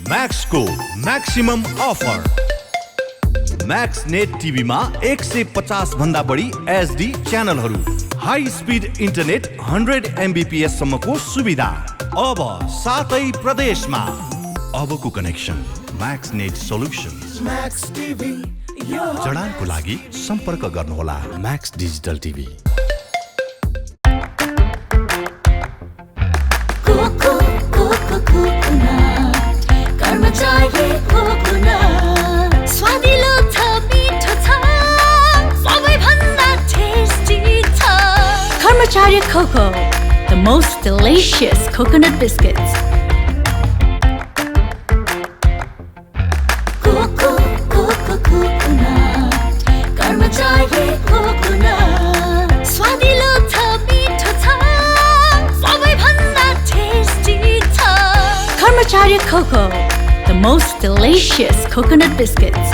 म्याक्सको म्याक्सिमम अफर। म्याक्स नेट टिभीमा 150 भन्दा बढी एचडी च्यानलहरू, हाई स्पिड इन्टरनेट 100 MBPS सम्मको सुविधा अब 7 प्रदेशमा। अबको कनेक्सन म्याक्स नेट सोल्युसन्स। जडानको लागि सम्पर्क गर्नुहोला म्याक्स डिजिटल टिभी। स्वादिलो छ, मिठो छ, सबैभन्दा टेस्टी छ। Karmachari Coco, the most delicious coconut biscuits. Coco, coco, coconut. Karmachari coconut. स्वादिलो छ, मिठो छ, सबैभन्दा टेस्टी छ। Karmachari Coco, the most delicious coconut biscuits.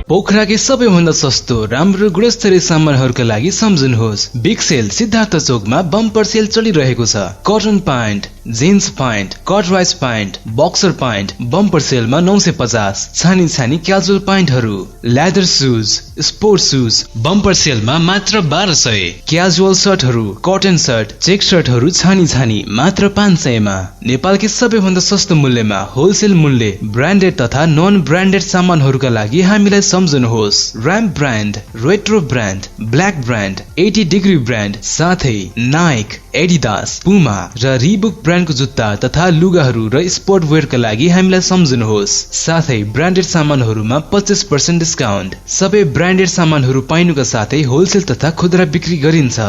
पोखराकै सबैभन्दा सस्तो राम्रो गुणस्तरीय सामानहरूका लागि सम्झनुहोस् बिग सेल सिद्धार्थ चोकमा बम्पर सेल चलिरहेको छ। कटन प्यान्ट, जिन्स प्यान्ट, कटराइज प्यान्ट, बक्सर प्यान्ट बम्पर सेलमा 950। छानी छानी क्याजुअल प्यान्टहरू, leather shoes, sports shoes bumper सेलमा मात्र 1200। क्याजुअल सर्टहरू, कटन सर्ट, चेक सर्टहरू छानी छानी मात्र 500 मा। नेपालकै सबैभन्दा सस्तो मूल्यमा होलसेल मूल्य ब्रान्डेड तथा नन ब्रान्डेड सामानहरूका लागि हामीलाई सम्झनुहोस् ramp brand, retro brand, black brand, 80 degree brand साथै नाइक, एडिडास, पुमा र रिबुक ब्रान्डको जुत्ता तथा लुगाहरू र स्पोर्ट वेयरका लागि हामीलाई सम्झनुहोस्। साथै ब्रान्डेड सामानहरूमा 25% डिस्काउन्ट। सबै ब्रान्डेड सामानहरू पाइनुका साथै होलसेल तथा खुद्रा बिक्री गरिन्छ।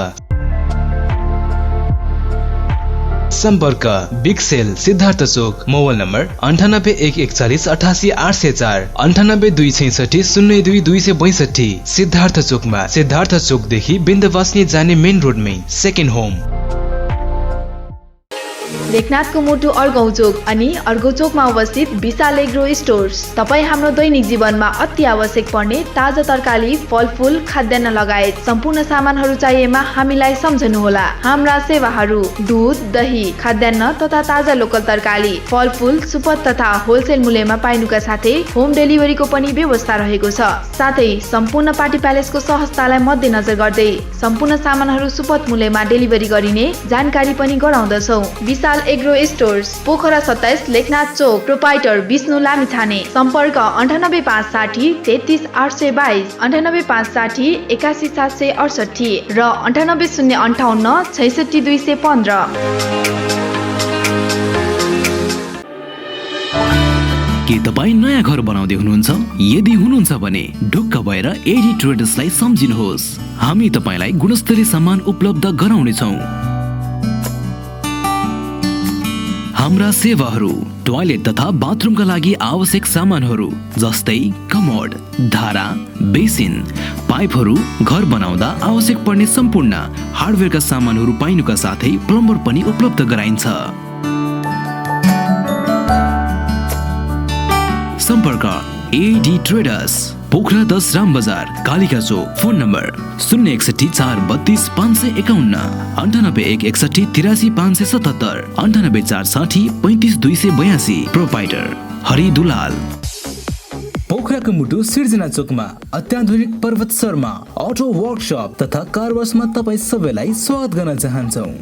सम्पर्क बिग सेल सिद्धार्थ चोक, मोबाइल नम्बर 9814188804, 9826602262। सिद्धार्थ चोकमा सिद्धार्थ चोकदेखि बिन्दवासनी जाने मेन रोडमै सेकेन्ड होम। लेखनाथको मुटु अर्गौं चोक अनि अर्गौं चोकमा अवस्थित विशाल एग्रो स्टोर्स। तपाई हाम्रो दैनिक जीवनमा अति आवश्यक पर्ने ताजा तरकारी, फलफूल, खाद्यान्न लगायत सम्पूर्ण सामानहरू चाहिएमा हामीलाई सम्झनुहोला। हाम्रा सेवाहरू दूध, दही, खाद्यान्न तथा ताजा लोकल तरकारी, फलफूल, सुपथ तथा होलसेल मूल्यमा पाइनुका साथै होम डेलिभरीको पनि व्यवस्था रहेको छ। साथै सम्पूर्ण पार्टी प्यालेसको सहजतालाई मध्यनजर गर्दै सम्पूर्ण सामानहरू सुपथ मूल्यमा डेलिभरी गरिने जानकारी पनि गराउँदछौ। विशाल एग्रो स्टोर्स, पोखरा 27, लेखनाथ चोक, प्रोपाइटर विष्णु लामिछाने। सम्पर्क 98560 33822, 98560 81768 र 98058 66215। के तपाईँ नयाँ घर बनाउँदै हुनुहुन्छ? यदि हुनुहुन्छ भने ढुक्क भएर एडी ट्रेडर्सलाई सम्झिनुहोस्। हामी तपाईँलाई गुणस्तरीय सामान उपलब्ध गराउनेछौँ। हाम्रा सेवाहरू टोयलेट तथा बाथरुमका लागि आवश्यक सामानहरू जस्तै कमोड, धारा, बेसिन, पाइपहरू, घर बनाउँदा आवश्यक पर्ने सम्पूर्ण हार्डवेयरका सामानहरू पाइनुका साथै प्लम्बर पनि उपलब्ध गराइन्छ। सम्पर्क AD traders, Pokhara 10 Ram Bazar, Kalika Chowk. Phone number 061 432 551, 98 161 83 577, 98 460 35 282। Proprietor Hari Dulal. पोखराको मुटु सिर्जना चोकमा अत्याधुनिक पर्वत शर्मा अटो वर्कशप तथा कार वाशमा तपाईँ सबैलाई स्वागत गर्न चाहन्छौँ।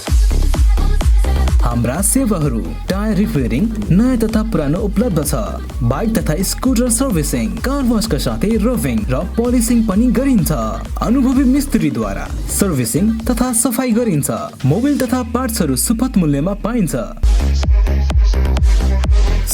हाम्रा सेवाहरू टायर रिपेयरिङ नयाँ तथा पुरानो उपलब्ध छ। बाइक तथा स्कुटर सर्भिसिङ, कार वाशका साथै रफिङ र पोलिसिङ पनि गरिन्छ। अनुभवी मिस्त्रीद्वारा सर्भिसिङ तथा सफाई गरिन्छ। मोबिल तथा पार्ट्सहरू सुपथ मूल्यमा पाइन्छ।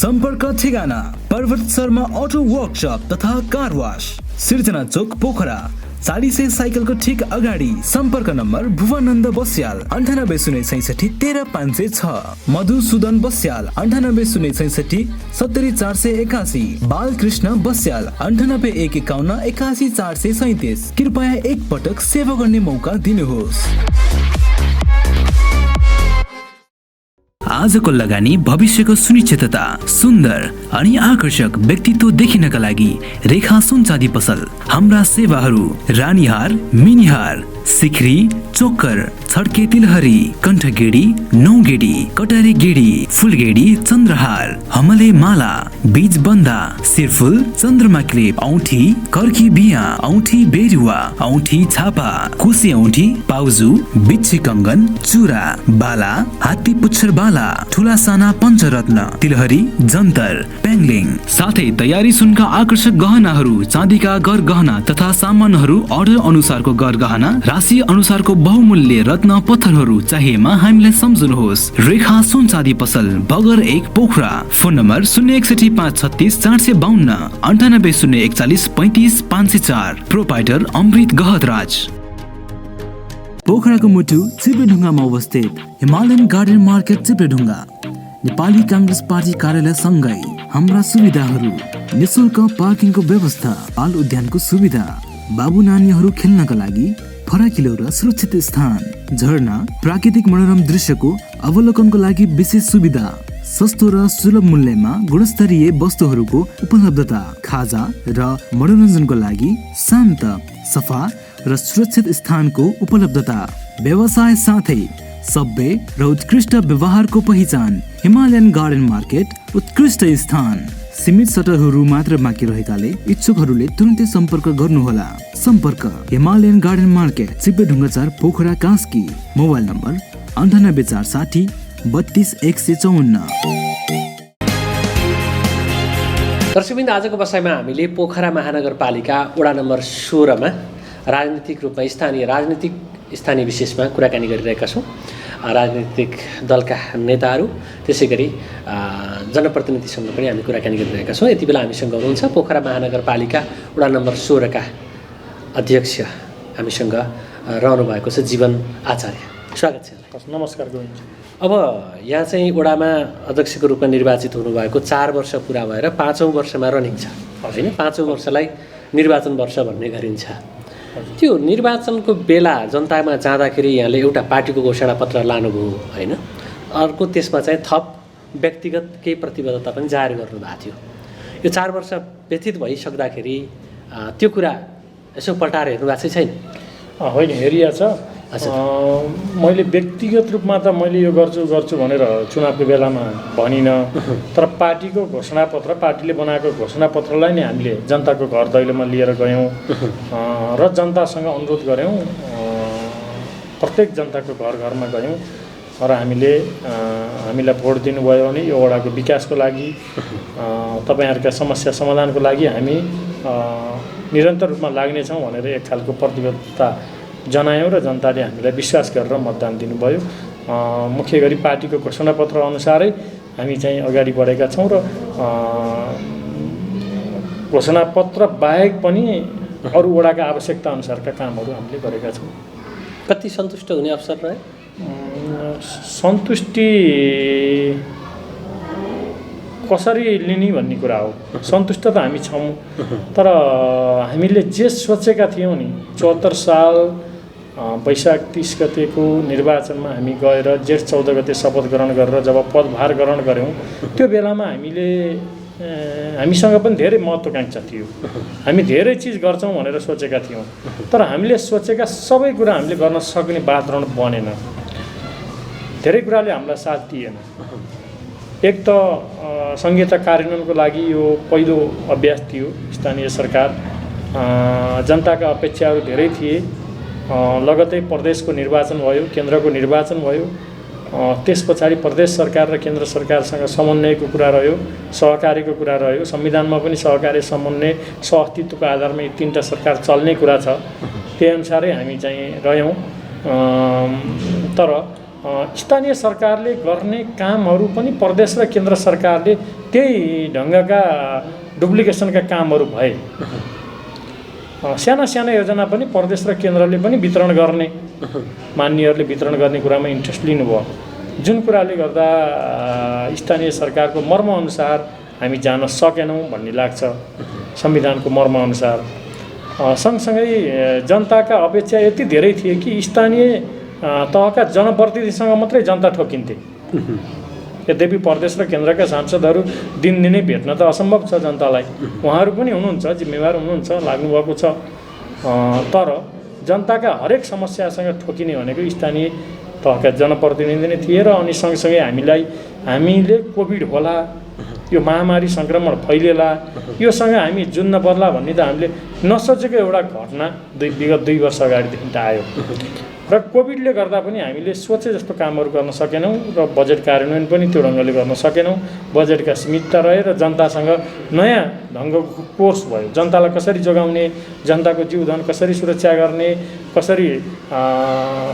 सम्पर्क ठेगाना पर्वत शर्मा अटो वर्कशप तथा कार वाश, सिर्जना चोक, पोखरा। 40 साइकलको ठिक अगाडि। सम्पर्क नम्बर भुवनन्द बस्याल 9806 13506, मधुसूदन बस्याल 9806 70481, बालकृष्ण बस्याल 9851 81437। कृपया एक पटक सेवा गर्ने मौका दिनुहोस्। आजको लगानी भविष्यको सुनिश्चितता, सुन्दर अनि आकर्षक व्यक्तित्व देखिनका लागि रेखा सुन चाँदी पसल। हाम्रा सेवाहरू रानीहार, मिनिहार, सिक्री, चोकर, छड्के तिलहरी, कण्ठगेडी, नौगेडी, कटारे गेडी, फुलगेडी, चन्द्रहार, हमले माला, बीज बन्दा, सिरफुल, चन्द्रमा क्लिप, औठी, कर्की बिया, औठी बेरुवा, औठी छापा, कुसे औठी, पाउजु, बिच्छी कङ्गन, चुरा, बाला, हात्ती पुच्छर बाला, ठुला साना पञ्चरत्न तिलहरी जन्तर पेङ्लिङ साथै तयारी सुनका आकर्षक गहनाहरू चाँदीका गरगहना तथा सामानहरू अर्डर अनुसारको गरगहना राशि अनुसारको बहुमूल्य रत्न पत्थरहरू चाहिएमा हामीलाई सम्झनुहोस् रेखा सुन चाँदी पसल Bagar 1 Pokhara phone number 061536452 9801435504 proprietor Amrit Gahatraj पोखराको मुटु चिप्लेढुङ्गामा अवस्थित Himalayan garden market Chipledhunga Nepali Congress party कार्यालय सँगै हाम्रा सुविधाहरू निशुल्क पार्किङको व्यवस्था बाल उद्यानको सुविधा बाबु नानीहरू खेल्नका लागि फराकिलो र सुरक्षित स्थान झरना प्राकृतिक मनोरम दृश्यको अवलोकनको लागि विशेष सुविधा सस्तो र सुलभ मूल्यमा गुणस्तरीय वस्तुहरूको उपलब्धता खाजा र मनोरञ्जनको लागि शान्त सफा र सुरक्षित स्थानको उपलब्धता व्यवसाय साथै सभ्य र उत्कृष्ट व्यवहारको पहिचान हिमालयन गार्डन मार्केट उत्कृष्ट स्थान सीमित सटरहरू मात्र बाँकी रहेकाले इच्छुकहरूले तुरन्तै सम्पर्क गर्नुहोला सम्पर्क Himalayan garden market Chipledhunga 4 Pokhara Kaski mobile number 9840 32154। दर्शकबिन्द आजको बसाइमा हामीले पोखरा महानगरपालिका वडा नम्बर 16 मा राजनीतिक रूपमा स्थानीय विशेषमा कुराकानी गरिरहेका छौँ। राजनीतिक दलका नेताहरू त्यसै गरी जनप्रतिनिधिसँग पनि हामी कुराकानी गरिरहेका छौँ। यति बेला हामीसँग हुनुहुन्छ पोखरा महानगरपालिका वडा नम्बर 16 का अध्यक्ष हामीसँग रहनु भएको छ जीवन आचार्य। स्वागत छ। नमस्कार गोविन्द। अब यहाँ चाहिँ वडामा अध्यक्षको रूपमा निर्वाचित हुनुभएको 4 वर्ष पुरा भएर 5औं वर्षमा रनिङ छ होइन? 5औं वर्षलाई निर्वाचन वर्ष भन्ने गरिन्छ। त्यो निर्वाचनको बेला जनतामा जाँदाखेरि यहाँले एउटा पार्टीको घोषणापत्र लानुभयो होइन? अर्को त्यसमा चाहिँ थप व्यक्तिगत केही प्रतिबद्धता पनि जाहेर गर्नुभएको थियो। यो 4 वर्ष व्यतीत भइसक्दाखेरि त्यो कुरा यसो पल्टाएर हेर्नु भएको छैन? होइन, हेरिया छ। मैले व्यक्तिगत रूपमा त मैले यो गर्छु भनेर चुनावको बेलामा भनिनँ, तर पार्टीको घोषणापत्र पार्टीले बनाएको घोषणापत्रलाई नै हामीले जनताको घर दैलोमा लिएर गयौँ र जनतासँग अनुरोध गऱ्यौँ। प्रत्येक जनताको घरमा गयौँ र हामीलाई भोट दिनुभयो भने यो वडाको विकासको लागि तपाईँहरूका समस्या समाधानको लागि हामी निरन्तर रूपमा लाग्नेछौँ भनेर एक खालको प्रतिबद्धता जनायौँ र जनताले हामीलाई विश्वास गरेर मतदान दिनुभयो। मुख्य गरी पार्टीको घोषणापत्र अनुसारै हामी चाहिँ अगाडि बढेका छौँ र घोषणापत्र बाहेक पनि अरू वडाका आवश्यकता अनुसारका कामहरू हामीले गरेका छौँ। कति सन्तुष्ट हुने अवसर रहे? सन्तुष्टि कसरी लिने भन्ने कुरा हो। सन्तुष्ट त हामी छौँ, तर हामीले जे सोचेका थियौँ नि 74 साल वैशाख 30 गतेको निर्वाचनमा हामी गएर जेठ 14 गते शपथ ग्रहण गरेर जब पदभार ग्रहण गऱ्यौँ त्यो बेलामा हामीसँग पनि धेरै महत्त्वाकांक्षा थियो। हामी धेरै चिज गर्छौँ भनेर सोचेका थियौँ, तर हामीले सोचेका सबै कुरा हामीले गर्न सक्ने वातावरण बनेन। धेरै कुराले हामीलाई साथ दिएन। एक त संहिता कार्यान्वयनको लागि यो पहिलो अभ्यास थियो स्थानीय सरकार। जनताका अपेक्षाहरू धेरै थिए। लगतै प्रदेशको निर्वाचन भयो, केन्द्रको निर्वाचन भयो। त्यस पछाडि प्रदेश सरकार र केन्द्र सरकारसँग समन्वयको कुरा रह्यो, सहकारीको कुरा रह्यो। संविधानमा पनि सहकारी समन्वय सहअस्तित्वको आधारमा यी 3टा सरकार चल्ने कुरा छ। त्यही अनुसारै हामी चाहिँ रह्यौँ। तर स्थानीय सरकारले गर्ने कामहरू पनि प्रदेश र केन्द्र सरकारले त्यही ढङ्गका डुप्लिकेसनका कामहरू भए। साना साना योजना पनि प्रदेश र केन्द्रले पनि वितरण गर्ने, मान्यहरूले वितरण गर्ने कुरामा इन्ट्रेस्ट लिनुभयो, जुन कुराले गर्दा स्थानीय सरकारको मर्मअनुसार हामी जान सकेनौँ भन्ने लाग्छ। संविधानको मर्मअनुसार सँगसँगै जनताका अपेक्षा यति धेरै थिए कि स्थानीय तहका जनप्रतिनिधिसँग मात्रै जनता ठोकिन्थे। यद्यपि प्रदेश र केन्द्रका सांसदहरू दिनदिनै भेट्न त असम्भव छ जनतालाई। उहाँहरू पनि हुनुहुन्छ, जिम्मेवार हुनुहुन्छ, लाग्नुभएको छ। तर जनताका हरेक समस्यासँग ठोकिने भनेको स्थानीय तहका जनप्रतिनिधि नै थिए। र अनि सँगसँगै हामीले कोभिड होला, यो महामारी सङ्क्रमण फैलिएला, योसँग हामी जुझ्न पर्ला भन्ने त हामीले नसोचेको एउटा घटना विगत 2 वर्ष अगाडिदेखि त आयो। र कोभिडले गर्दा पनि हामीले सोचे जस्तो कामहरू गर्न सकेनौँ र बजेट कार्यान्वयन पनि त्यो ढङ्गले गर्न सकेनौँ। बजेटका सीमितता रहे र जनतासँग नयाँ ढङ्गको कोर्स भयो। जनतालाई कसरी जोगाउने, जनताको जीवधन कसरी सुरक्षा गर्ने, कसरी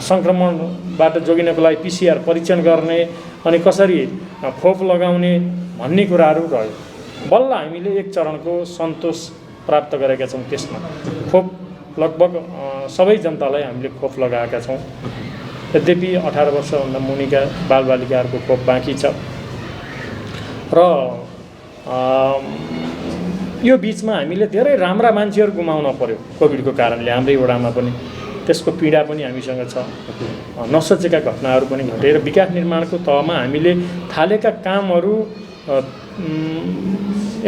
सङ्क्रमणबाट जोगिनको लागि PCR परीक्षण गर्ने अनि कसरी खोप लगाउने भन्ने कुराहरू रह्यो। बल्ल हामीले एक चरणको सन्तोष प्राप्त गरेका छौँ। त्यसमा खोप लगभग सबै जनतालाई हामीले खोप लगाएका छौँ। यद्यपि 18 वर्षभन्दा मुनिका बालबालिकाहरूको खोप बाँकी छ र यो बिचमा हामीले धेरै राम्रा मान्छेहरू गुमाउन पर्यो कोभिडको कारणले। हाम्रै वडामा पनि त्यसको पीडा पनि हामीसँग छ। नसोचेका घटनाहरू पनि घटे र विकास निर्माणको तहमा हामीले थालेका कामहरू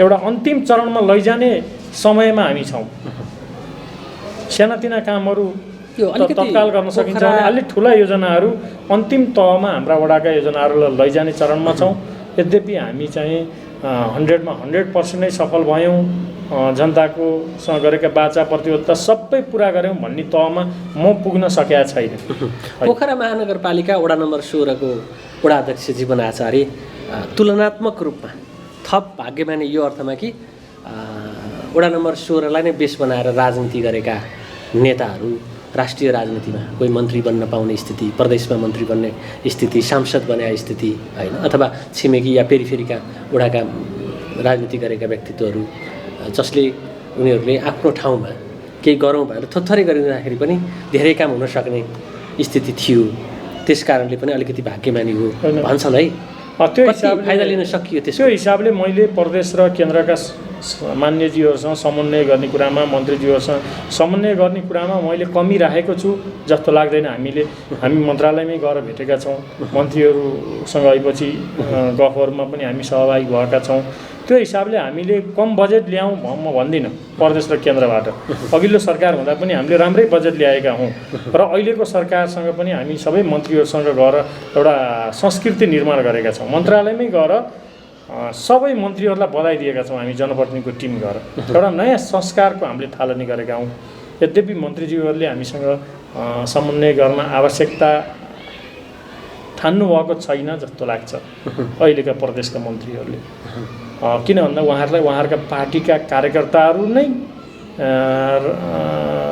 एउटा अन्तिम चरणमा लैजाने समयमा हामी छौँ। सानातिना कामहरू तत्काल गर्न सकिन्छ भने अलि ठुला योजनाहरू अन्तिम तहमा हाम्रा वडाका योजनाहरूलाई लैजाने चरणमा छौँ। यद्यपि हामी चाहिँ 100मा 100% नै सफल भयौँ। जनताकोसँग गरेका बाचा प्रतिबद्धता सबै पुरा गऱ्यौँ भन्ने तहमा म पुग्न सकेका छैन। पोखरा महानगरपालिका वडा नम्बर 16 को वडा अध्यक्ष जीवन आचार्य तुलनात्मक रूपमा थप भाग्यमानी यो अर्थमा कि वडा नम्बर 16 लाई नै बेस बनाएर राजनीति गरेका नेताहरू राष्ट्रिय राजनीतिमा कोही मन्त्री बन्न पाउने स्थिति, प्रदेशमा मन्त्री बन्ने स्थिति, सांसद बन्ने स्थिति हैन, अथवा छिमेकी या पेरिफेरीका वडाका राजनीति गरेका व्यक्तित्वहरू जसले उनीहरूले आफ्नो ठाउँमा केही गरौँ भनेर थोथरै गरिदिँदाखेरि पनि धेरै काम हुन सक्ने स्थिति थियो। त्यस कारणले पनि अलिकति भाग्यमानी हो भन्छन् है। त्यो हिसाबले फाइदा लिन सकियो। त्यो हिसाबले मैले प्रदेश र केन्द्रका मान्यजीहरूसँग समन्वय गर्ने कुरामा, मन्त्रीज्यूहरूसँग समन्वय गर्ने कुरामा मैले कमी राखेको छु जस्तो लाग्दैन। हामी मन्त्रालयमै गएर भेटेका छौँ। मन्त्रीहरूसँग आएपछि गफहरूमा पनि हामी सहभागी भएका छौँ। त्यो हिसाबले हामीले कम बजेट ल्याउँ म भन्दिनँ। प्रदेश र केन्द्रबाट अघिल्लो सरकार हुँदा पनि हामीले राम्रै बजेट ल्याएका हौँ र अहिलेको सरकारसँग पनि हामी सबै मन्त्रीहरूसँग गएर एउटा संस्कृति निर्माण गरेका छौँ। मन्त्रालयमै गएर सबै मन्त्रीहरूलाई बधाई दिएका छौँ हामी जनप्रतिनिधिको टिम गएर। एउटा नयाँ संस्कारको हामीले थालनी गरेका हौँ। यद्यपि मन्त्रीज्यूहरूले हामीसँग समन्वय गर्न आवश्यकता ठान्नुभएको छैन जस्तो लाग्छ अहिलेका प्रदेशका मन्त्रीहरूले। किन भन्दा उहाँहरूलाई उहाँहरूका पार्टीका कार्यकर्ताहरू नै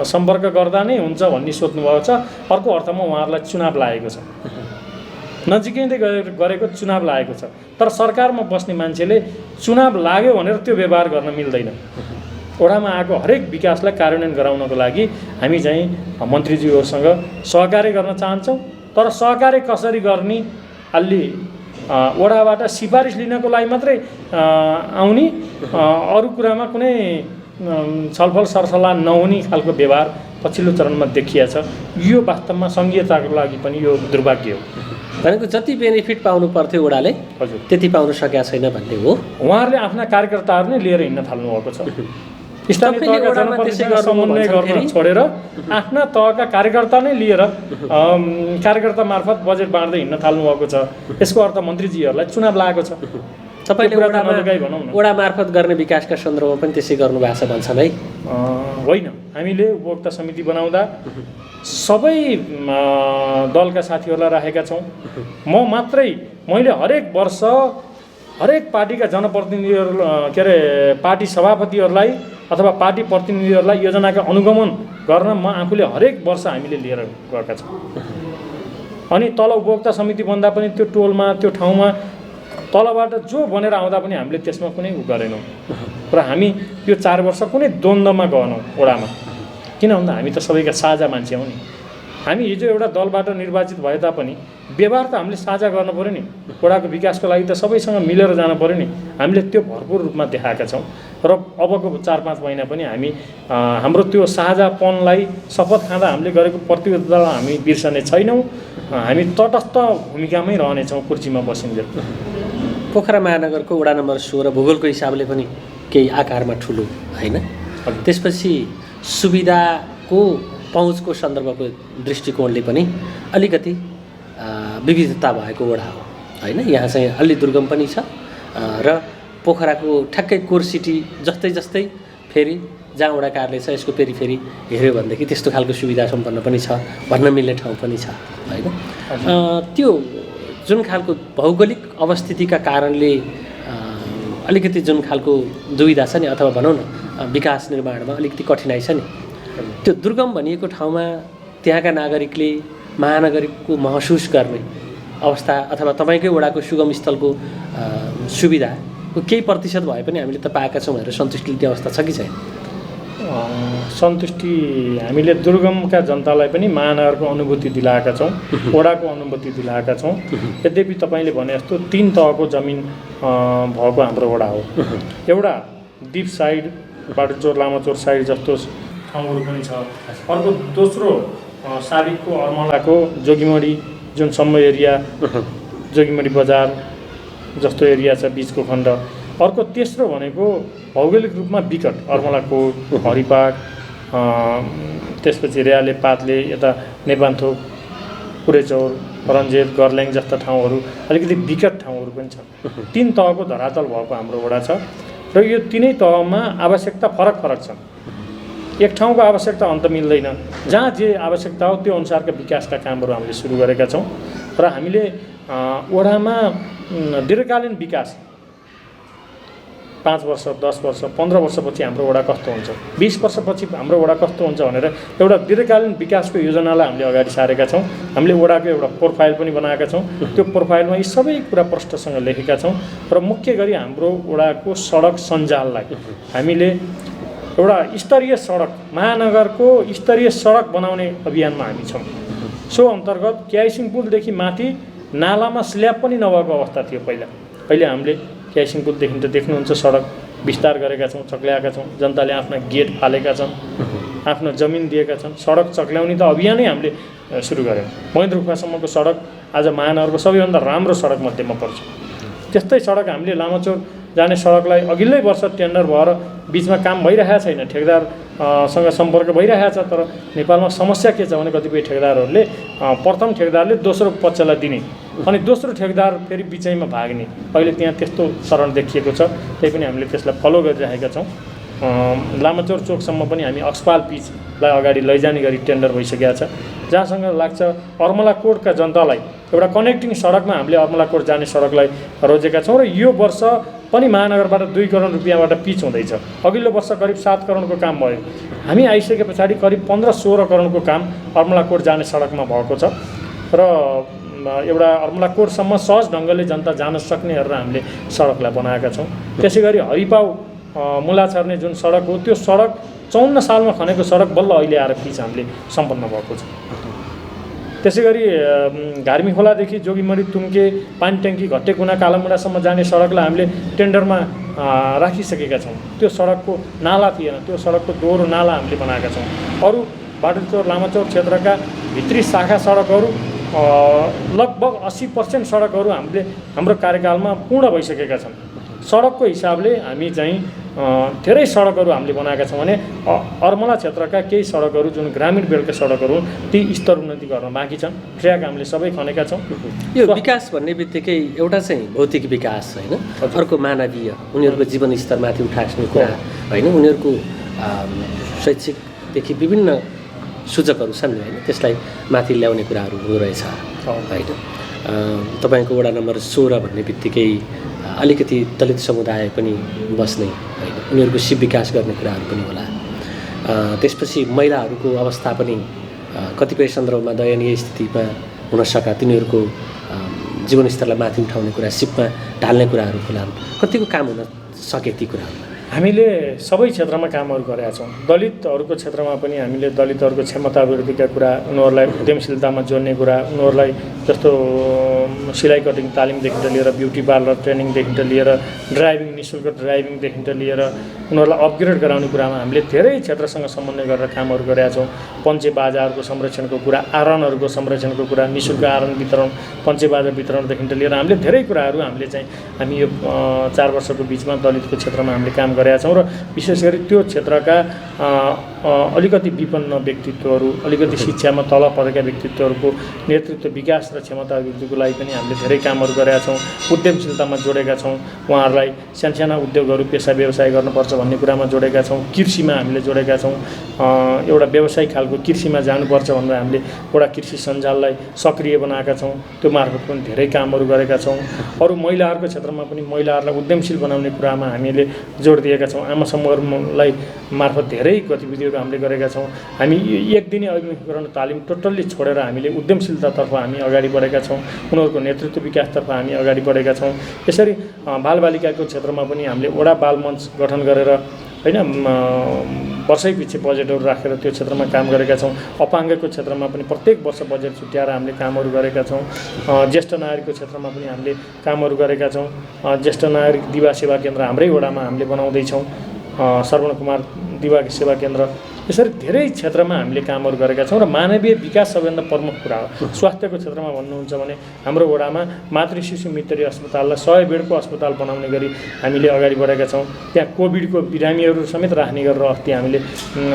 सम्पर्क गर्दा नै हुन्छ भन्ने सोच्नुभएको छ। अर्को अर्थमा उहाँहरूलाई चुनाव लागेको छ, नजिकै गरेको चुनाव लागेको छ। तर सरकारमा बस्ने मान्छेले चुनाव लाग्यो भनेर त्यो व्यवहार गर्न मिल्दैन। वडामा आएको हरेक विकासलाई कार्यान्वयन गराउनको लागि हामी चाहिँ मन्त्रीज्यूहरूसँग सहकार्य गर्न चाहन्छौँ। तर सहकार्य कसरी गर्ने, अलि वडाबाट सिफारिस लिनको लागि मात्रै आउने, अरू कुरामा कुनै छलफल सरसल्लाह नहुने खालको व्यवहार पछिल्लो चरणमा देखिया छ। यो वास्तवमा सङ्घीयताको लागि पनि यो दुर्भाग्य हो। भनेको जति बेनिफिट पाउनु पर्थ्यो वडाले हजुर त्यति पाउन सकेका छैन भन्ने हो। उहाँहरूले आफ्ना कार्यकर्ताहरू नै लिएर हिँड्न थाल्नु भएको छ। स्थानीय तहका जनप्रतिनिधिसँग समन्वय गर्न छोडेर आफ्ना तहका कार्यकर्ता नै लिएर कार्यकर्ता मार्फत बजेट बाँड्दै हिँड्न थाल्नु भएको छ। यसको अर्थ मन्त्रीजीहरूलाई चुनाव लागेको छ। तपाईँले वडा मार्फत गर्ने विकासका सन्दर्भमा पनि त्यसै गर्नुभएको छ भन्छन् है? होइन, हामीले उपभोक्ता समिति बनाउँदा सबै दलका साथीहरूलाई राखेका छौँ। मैले हरेक वर्ष हरेक पार्टीका जनप्रतिनिधिहरू पार्टी सभापतिहरूलाई अथवा पार्टी प्रतिनिधिहरूलाई योजनाका अनुगमन गर्न म आफूले हरेक वर्ष हामीले लिएर गएका छौँ। अनि तल उपभोक्ता समिति बन्दा पनि त्यो टोलमा त्यो ठाउँमा तलबाट जो बनेर आउँदा पनि हामीले त्यसमा कुनै गरेनौँ र हामी यो 4 वर्ष कुनै द्वन्द्वमा गएनौँ वडामा। किन भन्दा हामी त सबैका साझा मान्छे हौँ नि। हामी हिजो एउटा दलबाट निर्वाचित भए तापनि व्यवहार त हामीले साझा गर्नु पऱ्यो नि। वडाको विकासको लागि त सबैसँग मिलेर जानु पऱ्यो नि। हामीले त्यो भरपुर रूपमा देखाएका छौँ र अबको 4-5 महिना पनि हामी हाम्रो त्यो साझापनलाई शपथ खाँदा हामीले गरेको प्रतिबद्धतालाई हामी बिर्सने छैनौँ। हामी तटस्थ भूमिकामै रहनेछौँ कुर्सीमा बसिन्जेल। पोखरा महानगरको वडा नम्बर 16 भूगोलको हिसाबले पनि केही आकारमा ठुलो होइन। त्यसपछि सुविधाको पहुँचको सन्दर्भको दृष्टिकोणले पनि अलिकति विविधता भएको वडा हो होइन। यहाँ चाहिँ अलि दुर्गम पनि छ र पोखराको ठ्याक्कै कोर सिटी जस्तै फेरि जहाँ वडा कार्यालय छ यसको पेरिफेरी हेऱ्यो भनेदेखि त्यस्तो खालको सुविधा सम्पन्न पनि छ भन्न मिल्ने ठाउँ पनि छ होइन। त्यो जुन खालको भौगोलिक अवस्थितिका कारणले अलिकति जुन खालको दुविधा छ नि अथवा भनौँ न विकास निर्माणमा अलिकति कठिनाइ छ नि, त्यो दुर्गम भनिएको ठाउँमा त्यहाँका नागरिकले महानगरीको महसुस गर्ने अवस्था अथवा तपाईँकै वडाको सुगम स्थलको सुविधाको केही प्रतिशत भए पनि हामीले त पाएका छौँ भनेर सन्तुष्टि लिने अवस्था छ कि छैन? सन्तुष्टि हामीले दुर्गमका जनतालाई पनि महानगरको अनुभूति दिलाएका छौँ, वडाको अनुभूति दिलाएका छौँ। यद्यपि तपाईँले भने जस्तो 3 तहको जमिन भएको हाम्रो वडा हो। एउटा डिप साइड बाटोचोर लामाचोर साइड जस्तो ठाउँहरू पनि छ। अर्को दोस्रो साबिकको अर्मलाको जोगीमडी जुनसम्म एरिया जोगीमडी बजार जस्तो एरिया छ बिचको खण्ड। अर्को तेस्रो भनेको भौगोलिक रूपमा विकट अर्मलाकोट हरिपाक त्यसपछि रेयाले पातले यता नेपान्थोक पुरेचौर रन्जेत गर्ल्याङ जस्ता ठाउँहरू अलिकति विकट ठाउँहरू पनि छ। 3 तहको धरातल भएको हाम्रो वडा छ र यो 3 तहमा आवश्यकता फरक फरक छन्। एक ठाउँको आवश्यकता अन्त मिल्दैन, जहाँ जे आवश्यकता हो त्यो अनुसारका विकासका कामहरू हामीले सुरु गरेका छौँ र हामीले वडामा दीर्घकालीन विकास 5 वर्ष 10 वर्ष 15 वर्षपछि हाम्रो वडा कस्तो हुन्छ 20 वर्षपछि हाम्रो वडा कस्तो हुन्छ भनेर एउटा दीर्घकालीन विकासको योजनालाई हामीले अगाडि सारेका छौँ। हामीले वडाको एउटा प्रोफाइल पनि बनाएका छौँ। त्यो प्रोफाइलमा यी सबै कुरा प्रष्टसँग लेखेका छौँ र मुख्य गरी हाम्रो वडाको सडक सञ्जाललाई हामीले एउटा स्तरीय सडक महानगरको स्तरीय सडक बनाउने अभियानमा हामी छौँ। सो अन्तर्गत क्याइसिङ पुलदेखि माथि नालामा स्ल्याब पनि नभएको अवस्था थियो अहिले हामीले क्याइसिङ पुलदेखि त देख्नुहुन्छ सडक विस्तार गरेका छौँ, चक्ल्याएका छौँ। जनताले आफ्ना गेट फालेका छन्, आफ्नो जमिन दिएका छन्। सडक चक्ल्याउने त अभियानै हामीले सुरु गऱ्यौँ। महेन्द्रखुवासम्मको सडक आज महानगरको सबैभन्दा राम्रो सडक मध्येमा पर्छ। त्यस्तै सडक हामीले लामाचौर जाने सडकलाई अघिल्लै वर्ष टेन्डर भएर बिचमा काम भइरहेको छैन, ठेकदारसँग सम्पर्क भइरहेको छ। तर नेपालमा समस्या के छ भने कतिपय ठेकदारहरूले प्रथम ठेकदारले दोस्रो पक्षलाई दिने अनि दोस्रो ठेकदार फेरि बिचैमा भाग्ने, अहिले त्यहाँ त्यस्तो चरण देखिएको छ। त्यही पनि हामीले त्यसलाई फलो गरिरहेका छौँ। लामाचौर चोकसम्म पनि हामी अस्पताल पिचलाई अगाडि लैजाने गरी टेन्डर भइसकेको छ, जहाँसँग लाग्छ अर्मलाकोटका जनतालाई एउटा कनेक्टिङ सडकमा हामीले अर्मलाकोट जाने सडकलाई रोजेका छौँ। र यो वर्ष पनि महानगरबाट 2 करोड रुपियाँबाट पिच हुँदैछ। अघिल्लो वर्ष करिब 7 करोडको काम भयो। हामी आइसके पछाडि करिब 15-16 करोडको काम अर्मलाकोट जाने सडकमा भएको छ र एउटा अर्मलाकोटसम्म सहज ढङ्गले जनता जान सक्ने गरेर हामीले सडकलाई बनाएका छौँ। त्यसै गरी हरिपाउ मुला छर्ने जुन सडक हो त्यो सडक 54 सालमा खनेको सडक बल्ल अहिले आएर पिच हामीले सम्पन्न भएको छ। त्यसै गरी घार्मी खोलादेखि जोगीमडी तुङ्के पानी ट्याङ्की घट्टेकुना कालामुडासम्म जाने सडकलाई हामीले टेन्डरमा राखिसकेका छौँ। त्यो सडकको नाला थिएन, त्यो सडकको दोहोरो नाला हामीले बनाएका छौँ। अरू बाटोचौर लामाचौर क्षेत्रका भित्री शाखा सडकहरू लगभग 80% सडकहरू हामीले हाम्रो कार्यकालमा पूर्ण भइसकेका छन्। सडकको हिसाबले हामी चाहिँ धेरै सडकहरू हामीले बनाएका छौँ भने अर्मला क्षेत्रका केही सडकहरू जुन ग्रामीण बेल्टका सडकहरू ती स्तर उन्नति गर्न बाँकी छन्। ट्र्याक हामीले सबै खनेका छौँ। यो विकास भन्ने बित्तिकै एउटा चाहिँ भौतिक विकास होइन, अर्को मानवीय उनीहरूको जीवनस्तरमाथि उठाउने कुरा होइन, उनीहरूको शैक्षिकदेखि विभिन्न सूचकहरू छन् होइन, त्यसलाई माथि ल्याउने कुराहरू हुँदो रहेछ होइन। तपाईँको वडा नम्बर 16 भन्ने बित्तिकै अलिकति दलित समुदाय पनि बस्ने होइन, उनीहरूको सिप विकास गर्ने कुराहरू पनि होला। त्यसपछि महिलाहरूको अवस्था पनि कतिपय सन्दर्भमा दयनीय स्थितिमा हुनसक्छ, तिनीहरूको जीवनस्तरलाई माथि उठाउने कुरा सिपमा ढाल्ने कुराहरू होला। कतिको काम हुन सके ती कुराहरू? हामीले सबै क्षेत्रमा कामहरू गरेका छौँ। दलितहरूको क्षेत्रमा पनि हामीले दलितहरूको क्षमता वृद्धिका कुरा, उनीहरूलाई उद्यमशीलतामा जोड्ने कुरा, उनीहरूलाई जस्तो सिलाइ कटिङ तालिमदेखि लिएर ब्युटी पार्लर ट्रेनिङदेखि लिएर ड्राइभिङ निःशुल्क ड्राइभिङदेखि लिएर उनीहरूलाई अपग्रेड गराउने कुरामा हामीले धेरै क्षेत्रसँग समन्वय गरेर कामहरू गरेका छौँ। पञ्चे बाजाहरूको संरक्षणको कुरा, आरनहरूको संरक्षणको कुरा, निःशुल्क आरन वितरण, पञ्चे बाजा वितरणदेखि लिएर हामीले धेरै कुराहरू हामी यो 4 वर्षको बिचमा दलितको क्षेत्रमा हामीले काम गरेका छौँ र विशेष गरी त्यो क्षेत्रका अलिकति विपन्न व्यक्तित्वहरू, अलिकति शिक्षामा तल परेका व्यक्तित्वहरूको नेतृत्व विकास र क्षमता अभिवृद्धिको लागि पनि हामीले धेरै कामहरू गरेका छौँ। उद्यमशीलतामा जोडेका छौँ, उहाँहरूलाई सानसाना उद्योगहरू पेसा व्यवसाय गर्नुपर्छ भन्ने कुरामा जोडेका छौँ। कृषिमा हामीले जोडेका छौँ, एउटा व्यवसायिक खालको कृषिमा जानुपर्छ भनेर हामीले एउटा कृषि सञ्जाललाई सक्रिय बनाएका छौँ। त्यो मार्फत पनि धेरै कामहरू गरेका छौँ। अरू महिलाहरूको क्षेत्रमा पनि महिलाहरूलाई उद्यमशील बनाउने कुरामा हामीले जोड दिएका छौँ। आमा समूहलाई मार्फत धेरै गतिविधिहरू हामीले गरेका छौँ। हामी एक दिने अभिमुखीकरण तालिम टोटल्ली छोडेर हामीले उद्यमशीलतातर्फ हामी अगाडि बढेका छौँ। उनीहरूको नेतृत्व विकासतर्फ हामी अगाडि बढेका छौँ। यसरी बालबालिकाको क्षेत्रमा पनि हामीले वडा बाल मञ्च गठन गरेर होइन वर्षैपछि बजेटहरू राखेर त्यो क्षेत्रमा काम गरेका छौँ। अपाङ्गको क्षेत्रमा पनि प्रत्येक वर्ष बजेट छुट्याएर हामीले कामहरू गरेका छौँ। ज्येष्ठ नागरिकको क्षेत्रमा पनि हामीले कामहरू गरेका छौँ। ज्येष्ठ नागरिक दिवा सेवा केन्द्र हाम्रै वडामा हामीले बनाउँदैछौँ, श्रवण कुमार दिवा सेवा केन्द्र। यसरी धेरै क्षेत्रमा हामीले कामहरू गरेका छौँ र मानवीय विकास सबैभन्दा प्रमुख कुरा हो। स्वास्थ्यको क्षेत्रमा भन्नुहुन्छ भने हाम्रो वडामा मातृ शिशु मृत्यु अस्पताललाई 100 बेडको अस्पताल बनाउने गरी हामीले अगाडि बढेका छौँ। त्यहाँ कोभिडको बिरामीहरू समेत राख्ने गरेर अस्ति हामीले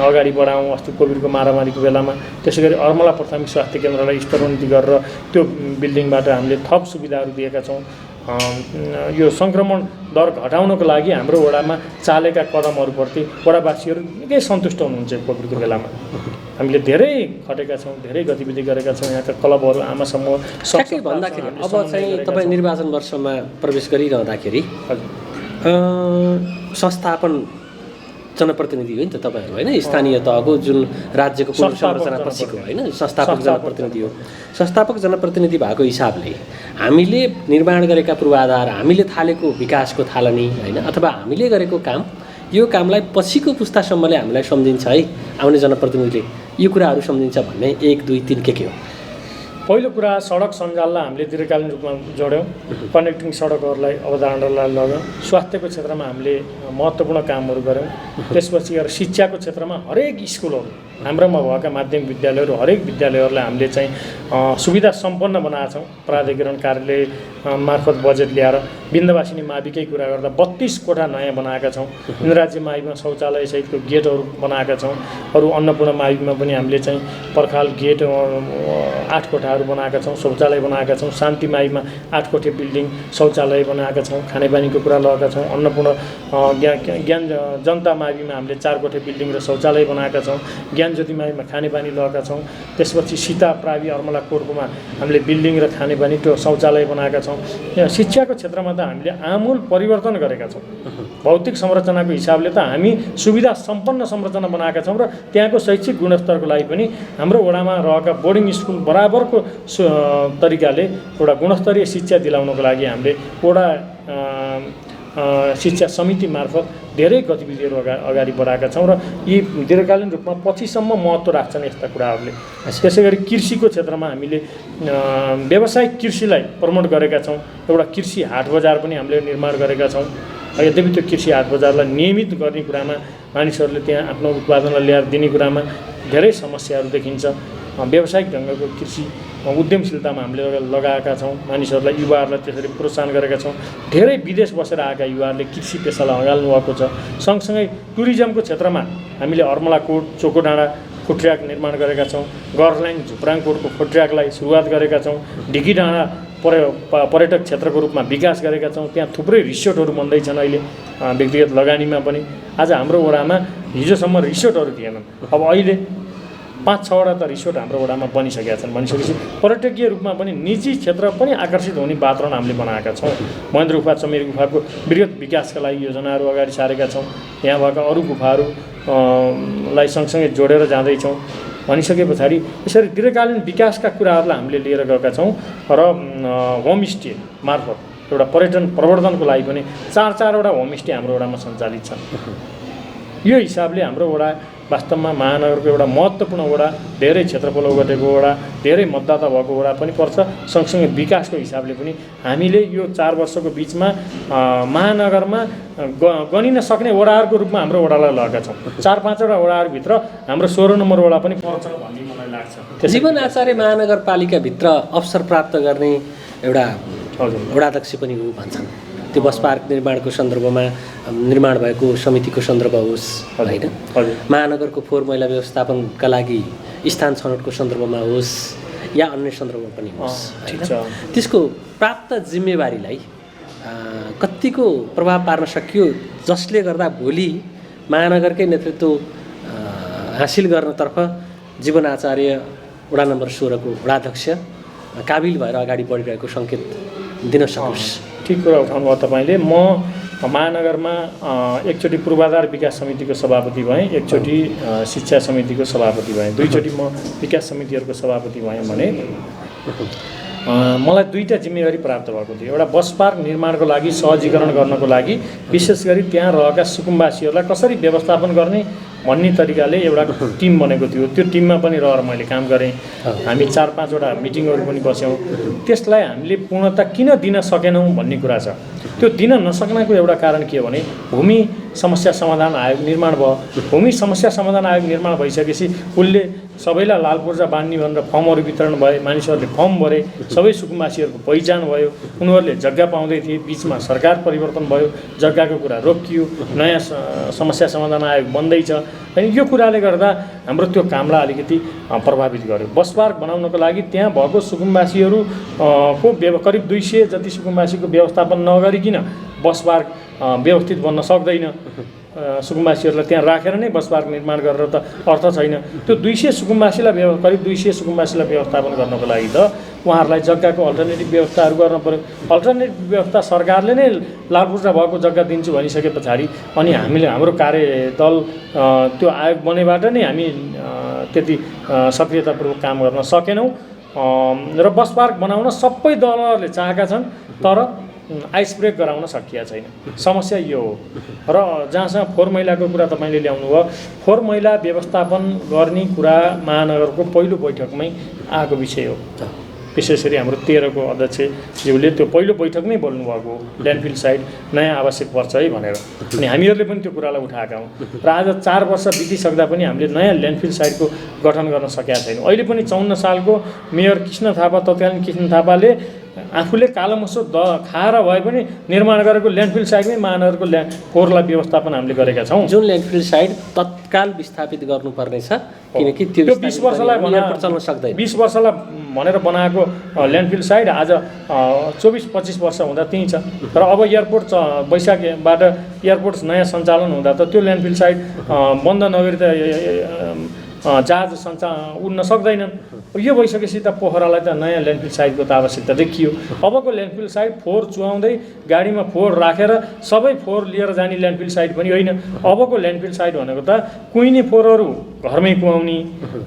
अगाडि बढायौँ, अस्ति कोभिडको महामारीको बेलामा। त्यसै गरी अर्मला प्राथमिक स्वास्थ्य केन्द्रलाई स्तरोन्नति गरेर त्यो बिल्डिङबाट हामीले थप सुविधाहरू दिएका छौँ। यो सङ्क्रमण दर घटाउनको लागि हाम्रो वडामा चालेका कदमहरूप्रति वडावासीहरू निकै सन्तुष्ट हुनुहुन्छ। कोभिडको बेलामा हामीले धेरै खटेका छौँ, धेरै गतिविधि गरेका छौँ। यहाँका क्लबहरू, आमा समूह ठ्याक्कै भन्दाखेरि अब चाहिँ तपाईँ निर्वाचन वर्षमा प्रवेश गरिरहँदाखेरि संस्थापन जनप्रतिनिधि हो नि त तपाईँहरू होइन, स्थानीय तहको जुन राज्यको पुनर्संरचना पछिको होइन संस्थापक जनप्रतिनिधि हो। संस्थापक जनप्रतिनिधि भएको हिसाबले हामीले निर्माण गरेका पूर्वाधार, हामीले थालेको विकासको थालनी होइन अथवा हामीले गरेको काम, यो कामलाई पछिको पुस्तासम्मले हामीलाई सम्झिन्छ है, आउने जनप्रतिनिधिले यो कुराहरू सम्झिन्छ भन्ने 1, 2, 3 के हो? पहिलो कुरा सडक सञ्जाललाई हामीले दीर्घकालीन रूपमा जोड्यौँ, कनेक्टिङ सडकहरूलाई अवधारणालाई लग्यौँ। स्वास्थ्यको क्षेत्रमा हामीले महत्त्वपूर्ण कामहरू गऱ्यौँ। त्यसपछि शिक्षाको क्षेत्रमा हरेक स्कुलहरू, हाम्रोमा भएका माध्यमिक विद्यालयहरू, हरेक विद्यालयहरूलाई हामीले चाहिँ सुविधा सम्पन्न बनाएका छौँ। प्राधिकरण कार्यालय मार्फत बजेट ल्याएर बिन्दवासिनी माविकै कुरा गर्दा 32 कोठा नयाँ बनाएका छौँ। इन्द्रराज्य माविमा शौचालय सहितको गेटहरू बनाएका छौँ। अरू अन्नपूर्ण माविमा पनि हामीले चाहिँ पर्खाल गेट 8 कोठाहरू बनाएका छौँ, शौचालय बनाएका छौँ। शान्ति माविमा 8 कोठे बिल्डिङ शौचालय बनाएका छौँ। खानेपानीको कुरा लगाएका छौँ। अन्नपूर्ण ज्ञान जनता माविमा हामीले 4 कोठे बिल्डिङ र शौचालय बनाएका छौँ। ज्ञान ज्योति माविमा खानेपानी लगाएका छौँ। त्यसपछि सीता प्रावि अर्मला कोटकोमा हामीले बिल्डिङ र खानेपानी त्यो शौचालय बनाएका छौँ। शिक्षाको क्षेत्रमा त हामीले आमूल परिवर्तन गरेका छौँ। भौतिक संरचनाको हिसाबले त हामी सुविधा सम्पन्न संरचना बनाएका छौँ र त्यहाँको शैक्षिक गुणस्तरको लागि पनि हाम्रो वडामा रहेका बोर्डिङ स्कुल बराबरको तरिकाले एउटा गुणस्तरीय शिक्षा दिलाउनको लागि हामीले वडा शिक्षा समिति मार्फत धेरै गतिविधिहरू अगाडि बढाएका छौँ र यी दीर्घकालीन रूपमा पछिसम्म महत्त्व राख्छन् यस्ता कुराहरूले। त्यसै गरी कृषिको क्षेत्रमा हामीले व्यावसायिक कृषिलाई प्रमोट गरेका छौँ। एउटा कृषि हाट बजार पनि हामीले निर्माण गरेका छौँ। यद्यपि त्यो कृषि हाट बजारलाई नियमित गर्ने कुरामा, मानिसहरूले त्यहाँ आफ्नो उत्पादनलाई ल्याएर दिने कुरामा धेरै समस्याहरू देखिन्छ। व्यावसायिक ढङ्गको कृषि उद्यमशीलतामा हामीले लगाएका छौँ। मानिसहरूलाई, युवाहरूलाई त्यसरी प्रोत्साहन गरेका छौँ। धेरै विदेश बसेर आएका युवाहरूले कृषि पेसालाई अँगाल्नु भएको छ। सँगसँगै टुरिज्मको क्षेत्रमा हामीले अर्मलाकोट, चोकोडाँडा फुड ट्र्याक निर्माण गरेका छौँ। गरल्याङ झुप्राङकोटको फुड ट्र्याकलाई सुरुवात गरेका छौँ। ढिकी डाँडा पर्यटक क्षेत्रको रूपमा विकास गरेका छौँ। त्यहाँ थुप्रै रिसोर्टहरू बन्दैछन् अहिले व्यक्तिगत लगानीमा पनि। आज हाम्रो वडामा हिजोसम्म रिसोर्टहरू थिएनन्, अब अहिले 5-6वटा त रिसोर्ट हाम्रो वडामा बनिसकेका छन्। बनिसकेपछि पर्यटकीय रूपमा पनि निजी क्षेत्र पनि आकर्षित हुने वातावरण हामीले बनाएका छौँ। महेन्द्र गुफा, चमेर गुफाको वृहत विकासका लागि योजनाहरू अगाडि सारेका छौँ। यहाँ भएका अरू गुफाहरूलाई सँगसँगै जोडेर जाँदैछौँ। भनिसके पछाडि यसरी दीर्घकालीन विकासका कुराहरूलाई हामीले लिएर गएका छौँ र होमस्टे मार्फत एउटा पर्यटन प्रवर्धनको लागि पनि 4-4वटा होमस्टे हाम्रो वडामा सञ्चालित छन्। यो हिसाबले हाम्रो वडा वास्तवमा महानगरको एउटा महत्त्वपूर्ण वडा, धेरै क्षेत्रफल ओगटेको वडा, धेरै मतदाता भएको वडा पनि पर्छ। सँगसँगै विकासको हिसाबले पनि हामीले यो 4 वर्षको बिचमा महानगरमा गनिन सक्ने वडाहरूको रूपमा हाम्रो वडालाई लगेका छौँ। 4-5वटा वडाहरूभित्र हाम्रो 16 नम्बर वडा पनि पर्छ भन्ने मलाई लाग्छ। जीवन आचार्य महानगरपालिकाभित्र अवसर प्राप्त गर्ने एउटा वडाध्यक्ष पनि हो भन्छन्। त्यो बस पार्क निर्माणको सन्दर्भमा निर्माण भएको समितिको सन्दर्भ होस् होइन, महानगरको फोहोर मैला व्यवस्थापनका लागि स्थान छनौटको सन्दर्भमा होस् या अन्य सन्दर्भमा पनि होस् होइन, त्यसको प्राप्त जिम्मेवारीलाई कतिको प्रभाव पार्न सकियो जसले गर्दा भोलि महानगरकै नेतृत्व हासिल गर्नतर्फ जीवन आचार्य वडा नम्बर 16 को वडाध्यक्ष काबिल भएर अगाडि बढिरहेको सङ्केत दिन सकोस्। ठिक कुरा उठाउनु भयो तपाईँले। म महानगरमा एकचोटि पूर्वाधार विकास समितिको सभापति भएँ, एकचोटि शिक्षा समितिको सभापति भएँ, दुईचोटि म विकास समितिहरूको सभापति भएँ भने मलाई दुईवटा जिम्मेवारी प्राप्त भएको थियो। एउटा बस पार्क निर्माणको लागि सहजीकरण गर्नको लागि विशेष गरी त्यहाँ रहेका सुकुम्बासीहरूलाई कसरी व्यवस्थापन गर्ने भन्ने तरिकाले एउटा टिम बनेको थियो। त्यो टिममा पनि रहेर मैले काम गरेँ। हामी 4-5 वटा मिटिङहरू पनि बस्यौँ। त्यसलाई हामीले पूर्णता किन दिन सकेनौँ भन्ने कुरा छ। त्यो दिन नसक्नको एउटा कारण के हो भने भूमि समस्या समाधान आयोग निर्माण भयो। भूमि समस्या समाधान आयोग निर्माण भइसकेपछि उसले सबैलाई लाल पूर्जा बाँड्ने भनेर फर्महरू वितरण भए, मानिसहरूले फर्म भरे, सबै सुकुम्बासीहरूको पहिचान भयो, उनीहरूले जग्गा पाउँदै थिए। बिचमा सरकार परिवर्तन भयो, जग्गाको कुरा रोकियो, नयाँ समस्या समाधान आयोग बन्दैछ। अनि यो कुराले गर्दा हाम्रो त्यो कामलाई अलिकति प्रभावित गर्यो। बस पार्क बनाउनको लागि त्यहाँ भएको सुकुम्बासीहरू को करिब 200 जति सुकुम्बासीको व्यवस्थापन नगरिकन बस पार्क व्यवस्थित बन्न सक्दैन। सुकुम्बासीहरूलाई त्यहाँ राखेर नै बस पार्क निर्माण गरेर त अर्थ छैन। त्यो 200 सुकुम्बासीलाई करिब 200 सुकुम्बासीलाई व्यवस्थापन गर्नको लागि त उहाँहरूलाई जग्गाको अल्टरनेटिभ व्यवस्थाहरू गर्न पर्यो। अल्टरनेटिभ व्यवस्था सरकारले नै लालपुर्जा भएको जग्गा दिन्छु भनिसके पछाडि अनि हामीले हाम्रो कार्यदल त्यो आयोग बनेबाट नै हामी त्यति सक्रियतापूर्वक काम गर्न सकेनौँ। र बस पार्क बनाउन सबै दलहरूले चाहेका छन् तर आइस ब्रेक गराउन सकिया छैन। समस्या यो हो। र जहाँसम्म फोहोर मैलाको कुरा तपाईँले ल्याउनु भयो, फोहोर मैला व्यवस्थापन गर्ने कुरा महानगरको पहिलो बैठकमै आएको विषय हो। विशेष गरी हाम्रो 13 को अध्यक्षज्यूले त्यो पहिलो बैठकमै बोल्नुभएको ल्यान्डफिल साइट नयाँ आवश्यक पर्छ है भनेर। अनि हामीहरूले पनि त्यो कुरालाई उठाएका हौँ। र आज 4 वर्ष बितिसक्दा पनि हामीले नयाँ ल्यान्डफिल साइटको गठन गर्न सकेका छैनौँ। अहिले पनि 54 सालको मेयर कृष्ण थापा, तत्कालीन कृष्ण थापाले आफूले कालोमसो खाएर भए पनि निर्माण गरेको ल्यान्डफिल साइटमै महानगरको फोहोरलाई व्यवस्थापन हामीले गरेका छौँ। जुन ल्यान्डफिल साइट तत्काल विस्थापित गर्नुपर्नेछ किनकि त्यो 20 वर्षलाई चल्न सक्दैन। 20 वर्षलाई भनेर बनाएको ल्यान्डफिल साइट आज 24-25 वर्ष हुँदा त्यहीँ छ। र अब एयरपोर्ट वैशाखबाट एयरपोर्ट नयाँ सञ्चालन हुँदा त त्यो ल्यान्डफिल साइट बन्द नगरी त जहाज उड्न सक्दैनन्। यो भइसकेपछि त पोखरालाई त नयाँ ल्यान्डफिल साइटको त आवश्यकता देखियो। अबको ल्यान्डफिल साइट फोहोर चुहाउँदै गाडीमा फोहोर राखेर सबै फोहोर लिएर जाने ल्यान्डफिल साइट पनि होइन। अबको ल्यान्डफिल साइट भनेको त कुहिने फोहोरहरू घरमै कुहाउने,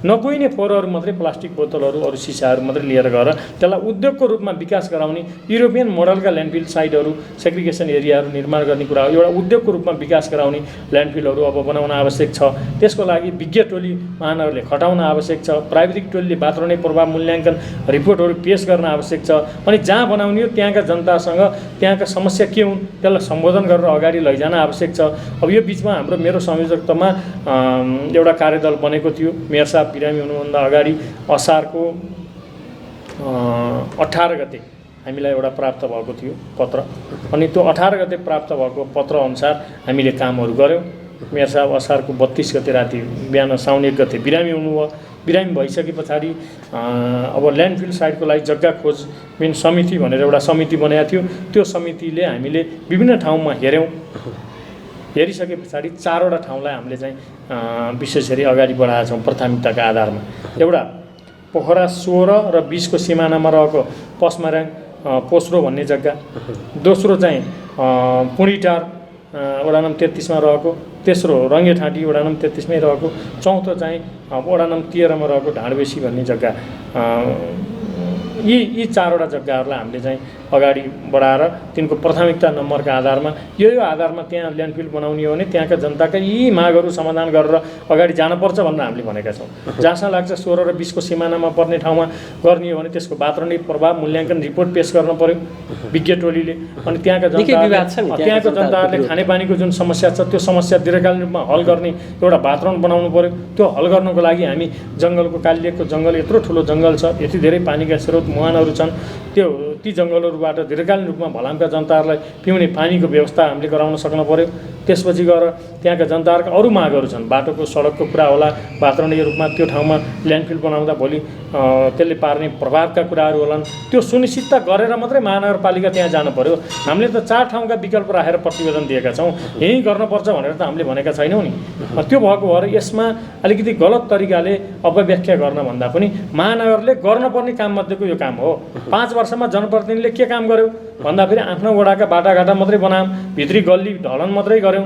नकुहिने फोहोरहरू मात्रै प्लास्टिक बोतलहरू अरू सिसाहरू मात्रै लिएर गएर त्यसलाई उद्योगको रूपमा विकास गराउने युरोपियन मोडलका ल्यान्डफिल साइटहरू सेग्रिगेसन एरियाहरू निर्माण गर्ने कुरा हो। एउटा उद्योगको रूपमा विकास गराउने ल्यान्डफिलहरू अब बनाउन आवश्यक छ। त्यसको लागि विज्ञ टोली महानगरले खटाउन आवश्यक छ। प्राविधिक टोलीले वातावरणीय प्रभाव मूल्याङ्कन रिपोर्टहरू पेश गर्न आवश्यक छ। अनि जहाँ बनाउने हो त्यहाँका जनतासँग त्यहाँका समस्या के हुन् त्यसलाई सम्बोधन गरेर अगाडि लैजान आवश्यक छ। अब यो बिचमा मेरो संयोजकतामा एउटा कार्यदल बनेको थियो। मेयर साहब बिरामी हुनुभन्दा अगाडि असारको 18 गते हामीलाई एउटा प्राप्त भएको थियो पत्र। अनि त्यो 18 गते प्राप्त भएको पत्र अनुसार हामीले कामहरू गऱ्यौँ। मेयर साहब असारको 32 गते राति बिहान साउन 1 गते बिरामी हुनुभयो। बिरामी भइसके पछाडि अब ल्यान्डफिल साइटको लागि जग्गा खोजबिन समिति भनेर एउटा समिति बनाएको थियो। त्यो समितिले हामीले विभिन्न ठाउँमा हेऱ्यौँ। हेरिसके पछाडि 4 वटा ठाउँलाई हामीले चाहिँ विशेष गरी अगाडि बढाएका छौँ प्राथमिकताका आधारमा। एउटा पोखरा 16 र 20 को सिमानामा रहेको पसमार्याङ पोस्रो भन्ने जग्गा। दोस्रो चाहिँ पुँडीटार वडा नम्बर 33 मा रहेको। तेस्रो रङ्गेठाँटी वडा नम्बर 33 मै रहेको। चौथो चाहिँ वडा नम्बर 13 मा रहेको ढाडबेसी भन्ने जग्गा। यी 4 वटा जग्गाहरूलाई हामीले चाहिँ अगाडि बढाएर तिनको प्राथमिकता नम्बरका आधारमा यो आधारमा त्यहाँ ल्यान्डफिल बनाउने हो भने त्यहाँका जनताका यी मागहरू समाधान गरेर अगाडि जानुपर्छ भनेर हामीले भनेका छौँ। जहाँसम्म लाग्छ 16 र 20 को सिमानामा पर्ने ठाउँमा गर्ने हो भने त्यसको वातावरणीय प्रभाव मूल्याङ्कन रिपोर्ट पेश गर्न पर्यो विज्ञ टोलीले। अनि त्यहाँका जनताहरूले खानेपानीको जुन समस्या छ त्यो समस्या दीर्घकालीन रूपमा हल गर्ने एउटा वातावरण बनाउनु पर्यो। त्यो हल गर्नको लागि हामी जङ्गलको कालिएको जङ्गल यत्रो ठुलो जङ्गल छ, यति धेरै पानीका स्रोत मुहानहरू छन्। ती जङ्गलहरूबाट दीर्घकालीन रूपमा भलामका जनताहरूलाई पिउने पानीको व्यवस्था हामीले गराउन सक्नु पर्यो। त्यसपछि गएर त्यहाँका जनताहरूका अरू मागहरू छन्, बाटोको सडकको कुरा होला, वातावरणीय रूपमा त्यो ठाउँमा ल्यान्डफिल बनाउँदा भोलि त्यसले पार्ने प्रभावका कुराहरू होलान्। त्यो सुनिश्चितता गरेर मात्रै महानगरपालिका त्यहाँ जानु पर्यो। हामीले त 4 ठाउँका विकल्प राखेर प्रतिवेदन दिएका छौँ, यहीँ गर्नुपर्छ भनेर त हामीले भनेका छैनौँ नि। त्यो भएको भएर यसमा अलिकति गलत तरिकाले अपव्याख्या गर्न भन्दा पनि महानगरले गर्नुपर्ने काममध्येको यो काम हो। 5 वर्षमा जनप्रतिनिधिले के काम गर्यो भन्दाखेरि आफ्नो वडाका बाटाघाटा मात्रै बनायौँ, भित्री गल्ली ढलन मात्रै गऱ्यौँ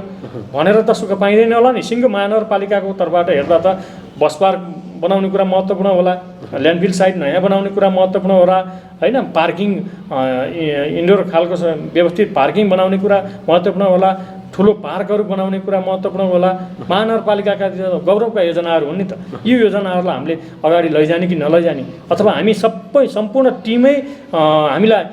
भनेर त सुख पाइँदैन होला नि। सिङ्गो महानगरपालिकाको तर्फबाट हेर्दा त बस पार्क बनाउने कुरा महत्त्वपूर्ण होला, ल्यान्डफिल साइट नयाँ बनाउने कुरा महत्त्वपूर्ण होला, होइन, पार्किङ इन्डोर खालको व्यवस्थित पार्किङ बनाउने कुरा महत्त्वपूर्ण होला, ठुलो पार्कहरू बनाउने कुरा महत्त्वपूर्ण होला। महानगरपालिकाका गौरवका योजनाहरू हुन् नि त। यो योजनाहरूलाई हामीले अगाडि लैजाने कि नलैजाने, अथवा हामी सबै सम्पूर्ण टिमै हामीलाई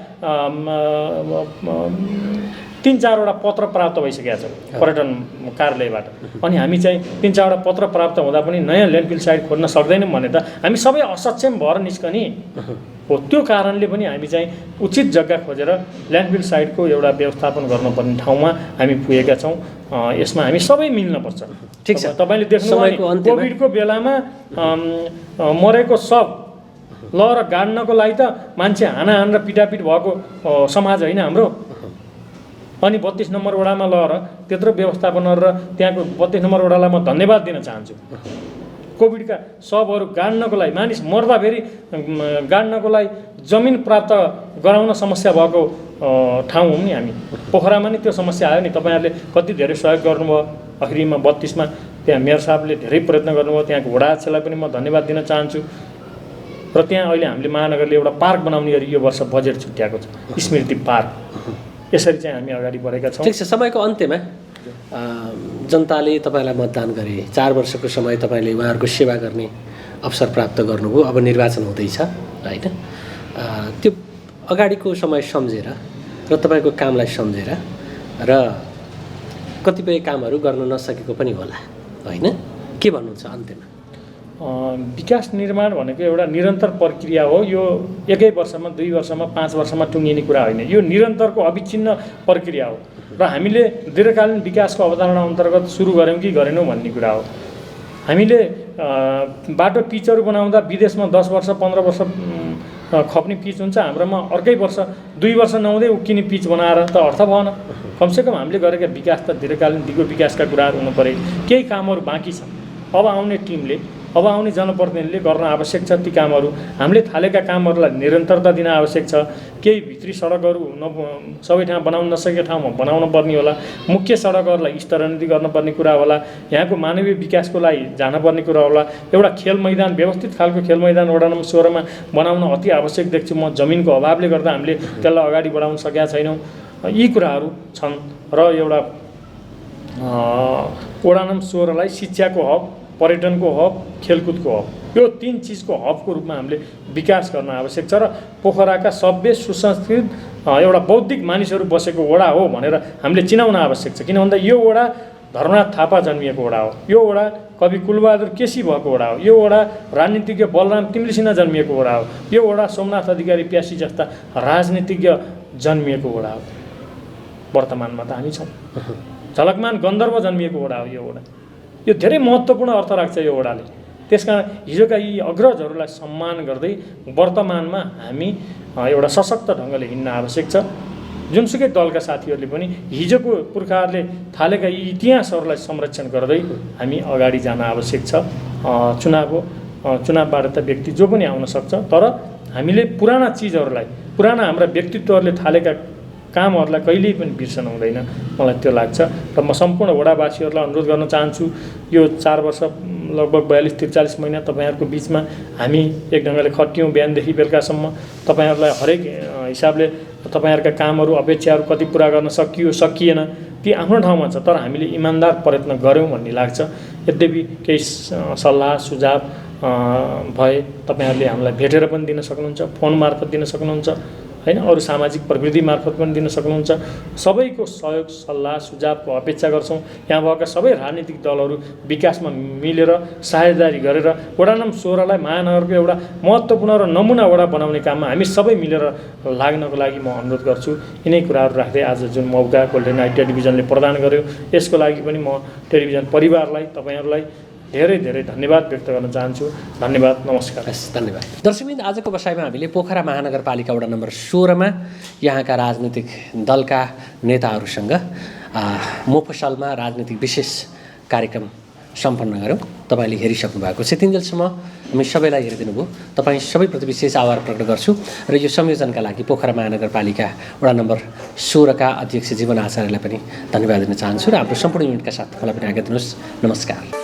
3-4 वटा पत्र प्राप्त भइसकेका छ पर्यटन कार्यालयबाट, अनि हामी चाहिँ 3-4 वटा पत्र प्राप्त हुँदा पनि नयाँ ल्यान्डफिल साइट खोज्न सक्दैनौँ भने त हामी सबै असक्षम भएर निस्कने हो। त्यो कारणले पनि हामी चाहिँ उचित जग्गा खोजेर ल्यान्डफिल साइटको एउटा व्यवस्थापन गर्नुपर्ने ठाउँमा हामी पुगेका छौँ। यसमा हामी सबै मिल्नुपर्छ। ठिक छ, तपाईँले देख्नुभयो कोभिडको बेलामा मरेको सब ल र गाड्नको लागि त मान्छे हानाहान र पिटापिट भएको समाज होइन हाम्रो। अनि 32 नम्बर वडामा लगेर त्यत्रो व्यवस्थापन गरेर त्यहाँको 32 नम्बर वडालाई म धन्यवाद दिन चाहन्छु। कोभिडका सबहरू गाड्नको लागि, मानिस मर्दा फेरि गाड्नको लागि जमिन प्राप्त गराउन समस्या भएको ठाउँ हौँ नि हामी। पोखरामा नि त्यो समस्या आयो नि, तपाईँहरूले कति धेरै सहयोग गर्नुभयो। आखिरीमा 32मा त्यहाँ मेयर साहबले धेरै प्रयत्न गर्नुभयो, त्यहाँको वडा अध्यक्षलाई पनि म धन्यवाद दिन चाहन्छु। र त्यहाँ अहिले हामीले महानगरले एउटा पार्क बनाउने गरी यो वर्ष बजेट छुट्याएको छ, स्मृति पार्क। यसरी चाहिँ हामी अगाडि बढेका छौँ। ठिक छ, समयको अन्त्यमा जनताले तपाईँलाई मतदान गरे, 4 वर्षको समय तपाईँले उहाँहरूको सेवा गर्ने अवसर प्राप्त गर्नुभयो, अब निर्वाचन हुँदैछ होइन, त्यो अगाडिको समय सम्झेर र तपाईँको कामलाई सम्झेर र कतिपय कामहरू गर्न नसकेको पनि होला होइन, के भन्नुहुन्छ अन्त्यमा? विकास निर्माण भनेको एउटा निरन्तर प्रक्रिया हो। यो 1 वर्षमा, 2 वर्षमा, 5 वर्षमा टुङ्गिने कुरा होइन, यो निरन्तरको अविच्छिन्न प्रक्रिया हो। र हामीले दीर्घकालीन विकासको अवधारणा अन्तर्गत सुरु गऱ्यौँ कि गरेनौँ भन्ने कुरा हो। हामीले बाटो पिचहरू बनाउँदा विदेशमा 10 वर्ष 15 वर्ष खप्ने पिच हुन्छ, हाम्रोमा अर्कै वर्ष 2 वर्ष नहुँदै उक्किने पिच बनाएर त अर्थ भएन। कमसेकम हामीले गरेका विकास त दीर्घकालीन दिगो विकासका कुराहरू हुनु पऱ्यो। केही कामहरू बाँकी छन्, अब आउने टिमले, अब आउने जनप्रतिनिधिले गर्न आवश्यक छ। ती कामहरू हामीले थालेका कामहरूलाई निरन्तरता दिन आवश्यक छ। केही भित्री सडकहरू सबै ठाउँ बनाउन नसकेका ठाउँमा बनाउन पर्ने होला, मुख्य सडकहरूलाई स्तरोन्नति गर्नुपर्ने कुरा होला, यहाँको मानवीय विकासको लागि जानुपर्ने कुरा होला। एउटा खेल मैदान, व्यवस्थित खालको खेल मैदान वडा नम्बर 16मा बनाउन अति आवश्यक देख्छु म। जमिनको अभावले गर्दा हामीले त्यसलाई अगाडि बढाउन सकेका छैनौँ। यी कुराहरू छन्। र एउटा वडा नम्बर 16लाई शिक्षाको हब, पर्यटनको हब, खेलकुदको हब, यो 3 चिजको हबको रूपमा हामीले विकास गर्न आवश्यक छ। र पोखराका सभ्य सुसंस्कृत एउटा बौद्धिक मानिसहरू बसेको वडा हो भनेर हामीले चिनाउन आवश्यक छ। किन भन्दा यो वडा धर्मनाथ थापा जन्मिएको वडा हो, यो वडा कवि कुलबहादुर केसी भएको वडा हो, यो वडा राजनीतिज्ञ बलराम तिमली सिन्हा जन्मिएको वडा हो, यो वडा सोमनाथ अधिकारी प्यासी जस्ता राजनीतिज्ञ जन्मिएको वडा हो। वर्तमानमा त हामी छौँ। झलकमान गन्धर्व जन्मिएको वडा हो यो वडा। यो धेरै महत्त्वपूर्ण अर्थ राख्छ यो वडाले। त्यसकारण हिजोका यी अग्रजहरूलाई सम्मान गर्दै वर्तमानमा हामी एउटा सशक्त ढङ्गले हिँड्न आवश्यक छ। जुनसुकै दलका साथीहरूले पनि हिजोको पुर्खाहरूले थालेका यी इतिहासहरूलाई संरक्षण गर्दै हामी अगाडि जान आवश्यक छ। चुनाव हो, चुनावबाट त व्यक्ति जो पनि आउन सक्छ, तर हामीले पुराना चिजहरूलाई, पुराना हाम्रा व्यक्तित्वहरूले थालेका कामहरूलाई कहिल्यै पनि बिर्सन हुँदैन, मलाई त्यो लाग्छ। र म सम्पूर्ण वडावासीहरूलाई अनुरोध गर्न चाहन्छु, यो 4 वर्ष लगभग 42-43 महिना तपाईँहरूको बिचमा हामी एक ढङ्गले खट्यौँ बिहानदेखि बेलुकासम्म। तपाईँहरूलाई हरेक हिसाबले तपाईँहरूका कामहरू, अपेक्षाहरू कति पुरा गर्न सकियो सकिएन ती आफ्नो ठाउँमा छ, तर हामीले इमान्दार प्रयत्न गऱ्यौँ भन्ने लाग्छ। यद्यपि केही सल्लाह सुझाव भए तपाईँहरूले हामीलाई भेटेर पनि दिन सक्नुहुन्छ, फोन मार्फत दिन सक्नुहुन्छ होइन, अरू सामाजिक प्रविधि मार्फत पनि दिन सक्नुहुन्छ। सबैको सहयोग सल्लाह सुझावको अपेक्षा गर्छौँ। यहाँ भएका सबै राजनीतिक दलहरू विकासमा मिलेर साझेदारी गरेर वडा नम्बर 16लाई महानगरको एउटा महत्त्वपूर्ण र नमुना वडा बनाउने काममा हामी सबै मिलेर लाग्नको लागि म अनुरोध गर्छु। यिनै कुराहरू राख्दै आज जुन मौका गोल्डन नाइट टेलिभिजनले प्रदान गर्यो यसको लागि पनि म टेलिभिजन परिवारलाई तपाईँहरूलाई धेरै धेरै धन्यवाद व्यक्त गर्न चाहन्छु। धन्यवाद, नमस्कार। धन्यवाद। दर्शकवृन्द, आजको बसाइमा हामीले पोखरा महानगरपालिका वडा नम्बर 16मा यहाँका राजनीतिक दलका नेताहरूसँग मोफसलमा राजनीतिक विशेष कार्यक्रम सम्पन्न गऱ्यौँ। तपाईँले हेरिसक्नु भएको छ। तिनजेलसम्म हामी सबैलाई हेरिदिनु भयो। तपाईँ सबैप्रति विशेष आभार प्रकट गर्छु र यो संयोजनका लागि पोखरा महानगरपालिका वडा नम्बर 16का अध्यक्ष जीवन आचार्यलाई पनि धन्यवाद दिन चाहन्छु र हाम्रो सम्पूर्ण युनिटका साथ मलाई पनि आज्ञा दिनुहोस्। नमस्कार।